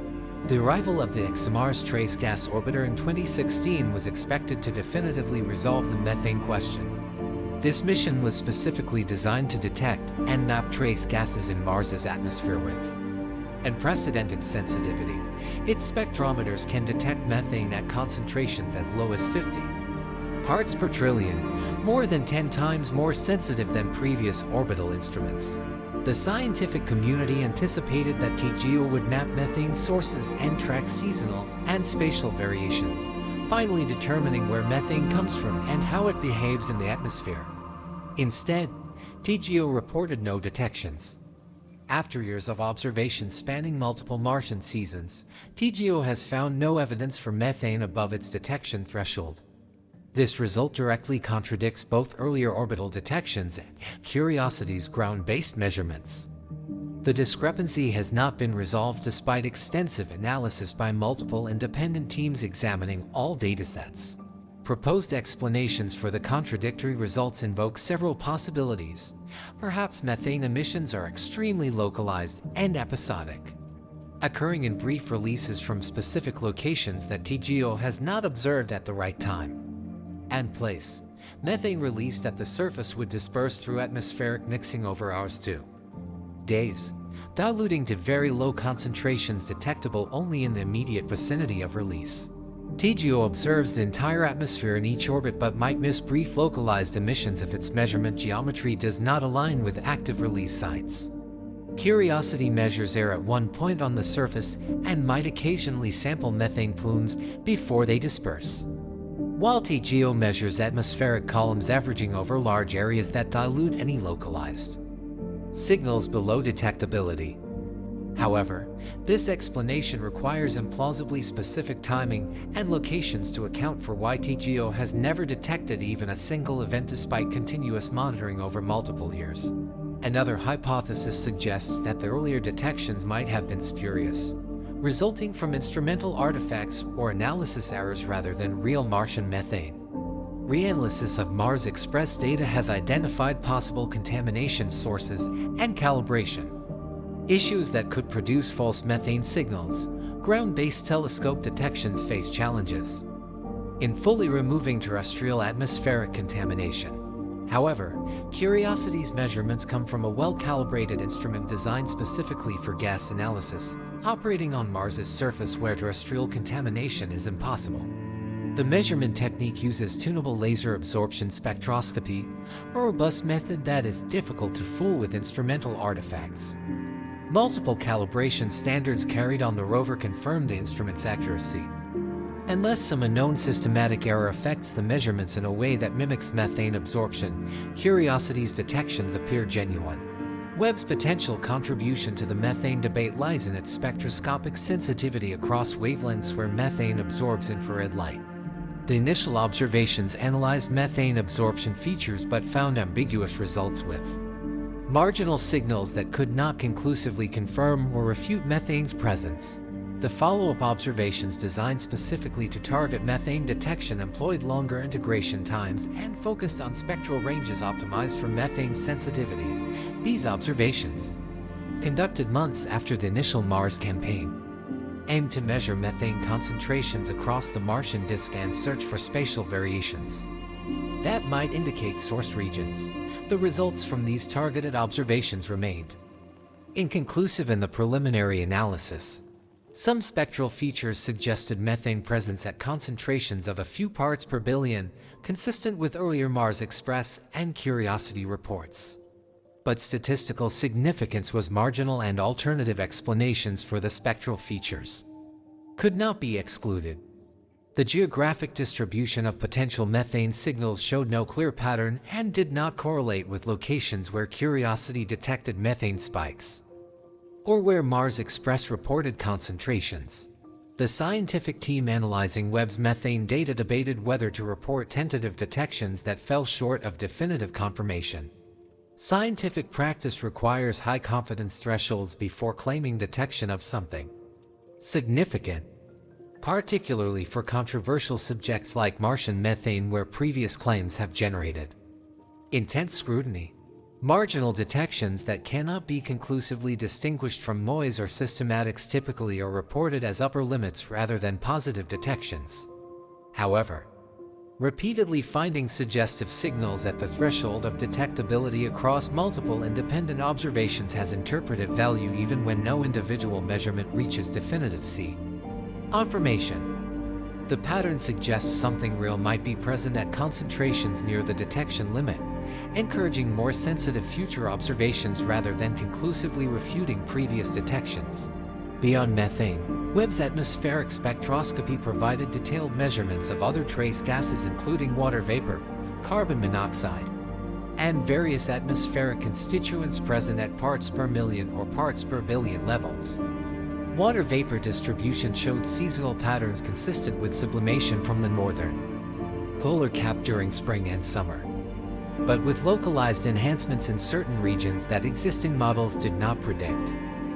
The arrival of the ExoMars Trace Gas Orbiter in 2016 was expected to definitively resolve the methane question. This mission was specifically designed to detect and map trace gases in Mars's atmosphere with unprecedented sensitivity. Its spectrometers can detect methane at concentrations as low as 50 parts per trillion, more than 10 times more sensitive than previous orbital instruments. The scientific community anticipated that TGO would map methane sources and track seasonal and spatial variations, finally determining where methane comes from and how it behaves in the atmosphere. Instead, TGO reported no detections. After years of observations spanning multiple Martian seasons, TGO has found no evidence for methane above its detection threshold. This result directly contradicts both earlier orbital detections and Curiosity's ground-based measurements. The discrepancy has not been resolved despite extensive analysis by multiple independent teams examining all datasets. Proposed explanations for the contradictory results invoke several possibilities. Perhaps methane emissions are extremely localized and episodic, occurring in brief releases from specific locations that TGO has not observed at the right time and place. Methane released at the surface would disperse through atmospheric mixing over hours to days, diluting to very low concentrations detectable only in the immediate vicinity of release. TGO observes the entire atmosphere in each orbit but might miss brief localized emissions if its measurement geometry does not align with active release sites. Curiosity measures air at one point on the surface and might occasionally sample methane plumes before they disperse, while TGO measures atmospheric columns averaging over large areas that dilute any localized signals below detectability. However, this explanation requires implausibly specific timing and locations to account for why TGO has never detected even a single event despite continuous monitoring over multiple years. Another hypothesis suggests that the earlier detections might have been spurious, resulting from instrumental artifacts or analysis errors rather than real Martian methane. Reanalysis of Mars Express data has identified possible contamination sources and calibration issues that could produce false methane signals. Ground-based telescope detections face challenges in fully removing terrestrial atmospheric contamination. However, Curiosity's measurements come from a well-calibrated instrument designed specifically for gas analysis, operating on Mars's surface where terrestrial contamination is impossible. The measurement technique uses tunable laser absorption spectroscopy, a robust method that is difficult to fool with instrumental artifacts. Multiple calibration standards carried on the rover confirm the instrument's accuracy, unless some unknown systematic error affects the measurements in a way that mimics methane absorption. Curiosity's detections appear genuine. Webb's potential contribution to the methane debate lies in its spectroscopic sensitivity across wavelengths where methane absorbs infrared light. The initial observations analyzed methane absorption features but found ambiguous results with marginal signals that could not conclusively confirm or refute methane's presence. The follow-up observations designed specifically to target methane detection employed longer integration times and focused on spectral ranges optimized for methane sensitivity. These observations, conducted months after the initial Mars campaign, aimed to measure methane concentrations across the Martian disk and search for spatial variations that might indicate source regions. The results from these targeted observations remained inconclusive in the preliminary analysis. Some spectral features suggested methane presence at concentrations of a few parts per billion, consistent with earlier Mars Express and Curiosity reports. But statistical significance was marginal and alternative explanations for the spectral features could not be excluded. The geographic distribution of potential methane signals showed no clear pattern and did not correlate with locations where Curiosity detected methane spikes or where Mars Express reported concentrations. The scientific team analyzing Webb's methane data debated whether to report tentative detections that fell short of definitive confirmation. Scientific practice requires high confidence thresholds before claiming detection of something significant, particularly for controversial subjects like Martian methane where previous claims have generated intense scrutiny. Marginal detections that cannot be conclusively distinguished from noise or systematics typically are reported as upper limits rather than positive detections. However, repeatedly finding suggestive signals at the threshold of detectability across multiple independent observations has interpretive value even when no individual measurement reaches definitive confirmation. The pattern suggests something real might be present at concentrations near the detection limit, encouraging more sensitive future observations rather than conclusively refuting previous detections. Beyond methane, Webb's atmospheric spectroscopy provided detailed measurements of other trace gases including water vapor, carbon monoxide, and various atmospheric constituents present at parts per million or parts per billion levels. Water vapor distribution showed seasonal patterns consistent with sublimation from the northern polar cap during spring and summer, but with localized enhancements in certain regions that existing models did not predict.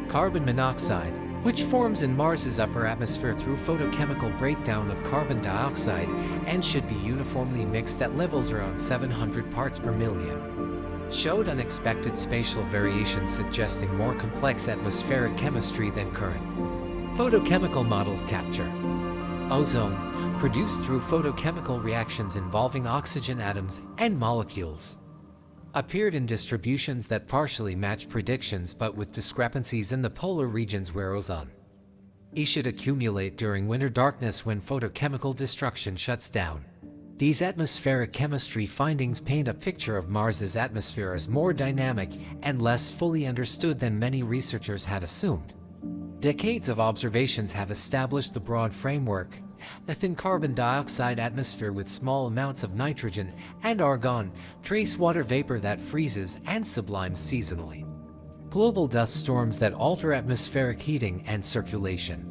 Carbon monoxide, which forms in Mars's upper atmosphere through photochemical breakdown of carbon dioxide and should be uniformly mixed at levels around 700 parts per million, showed unexpected spatial variations suggesting more complex atmospheric chemistry than current photochemical models capture. Ozone, produced through photochemical reactions involving oxygen atoms and molecules, appeared in distributions that partially matched predictions but with discrepancies in the polar regions where ozone should accumulate during winter darkness when photochemical destruction shuts down. These atmospheric chemistry findings paint a picture of Mars's atmosphere as more dynamic and less fully understood than many researchers had assumed. Decades of observations have established the broad framework: a thin carbon dioxide atmosphere with small amounts of nitrogen and argon, trace water vapor that freezes and sublimes seasonally, global dust storms that alter atmospheric heating and circulation,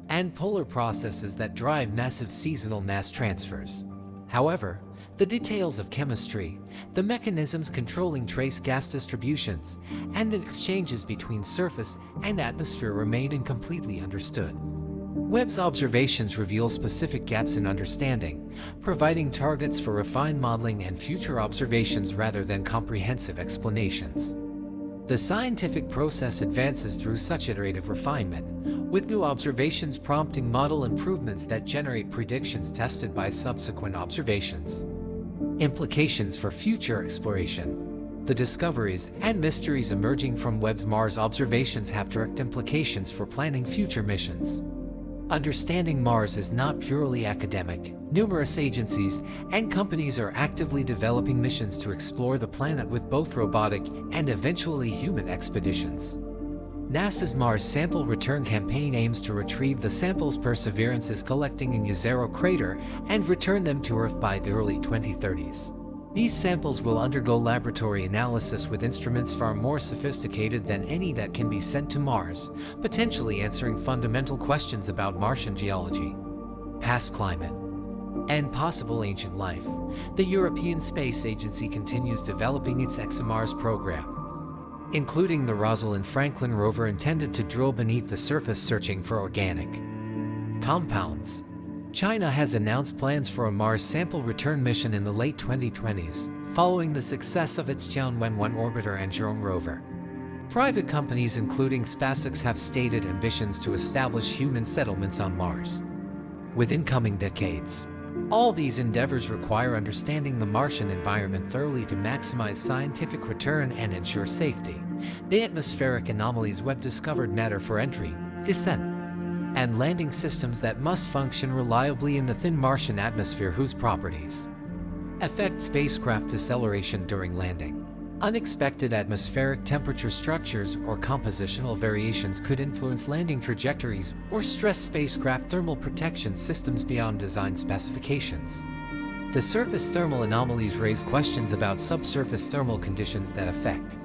and polar processes that drive massive seasonal mass transfers. However, the details of chemistry, the mechanisms controlling trace gas distributions, and the exchanges between surface and atmosphere remain incompletely understood. Webb's observations reveal specific gaps in understanding, providing targets for refined modeling and future observations rather than comprehensive explanations. The scientific process advances through such iterative refinement, with new observations prompting model improvements that generate predictions tested by subsequent observations. Implications for future exploration. The discoveries and mysteries emerging from Webb's Mars observations have direct implications for planning future missions. Understanding Mars is not purely academic. Numerous agencies and companies are actively developing missions to explore the planet with both robotic and eventually human expeditions. NASA's Mars Sample Return Campaign aims to retrieve the samples Perseverance is collecting in Jezero Crater and return them to Earth by the early 2030s. These samples will undergo laboratory analysis with instruments far more sophisticated than any that can be sent to Mars, potentially answering fundamental questions about Martian geology, past climate, and possible ancient life. The European Space Agency continues developing its ExoMars program, including the Rosalind Franklin rover intended to drill beneath the surface searching for organic compounds. China has announced plans for a Mars sample return mission in the late 2020s, following the success of its Tianwen-1 orbiter and Zhurong rover. Private companies including SpaceX have stated ambitions to establish human settlements on Mars within coming decades. All these endeavors require understanding the Martian environment thoroughly to maximize scientific return and ensure safety. The atmospheric anomalies Webb discovered matter for entry, descent, and landing systems that must function reliably in the thin Martian atmosphere whose properties affect spacecraft deceleration during landing. Unexpected atmospheric temperature structures or compositional variations could influence landing trajectories or stress spacecraft thermal protection systems beyond design specifications. The surface thermal anomalies raise questions about subsurface thermal conditions that affect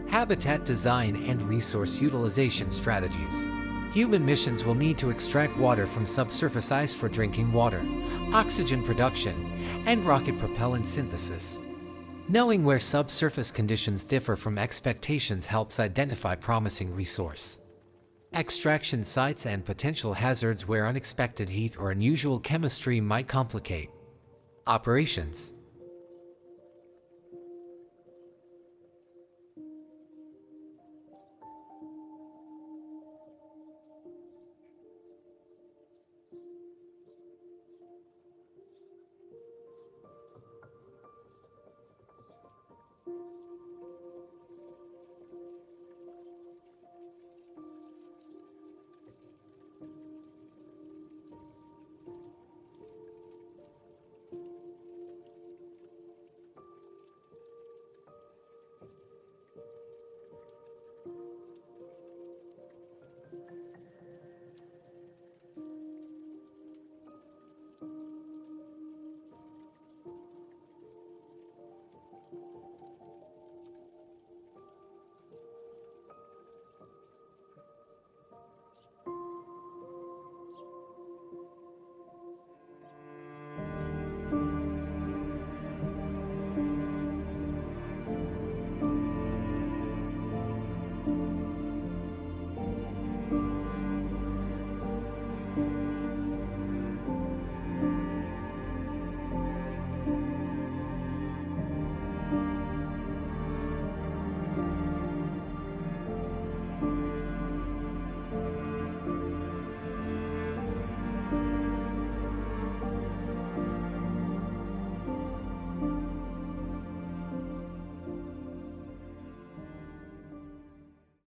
habitat design and resource utilization strategies. Human missions will need to extract water from subsurface ice for drinking water, oxygen production, and rocket propellant synthesis. Knowing where subsurface conditions differ from expectations helps identify promising resource extraction sites and potential hazards where unexpected heat or unusual chemistry might complicate operations.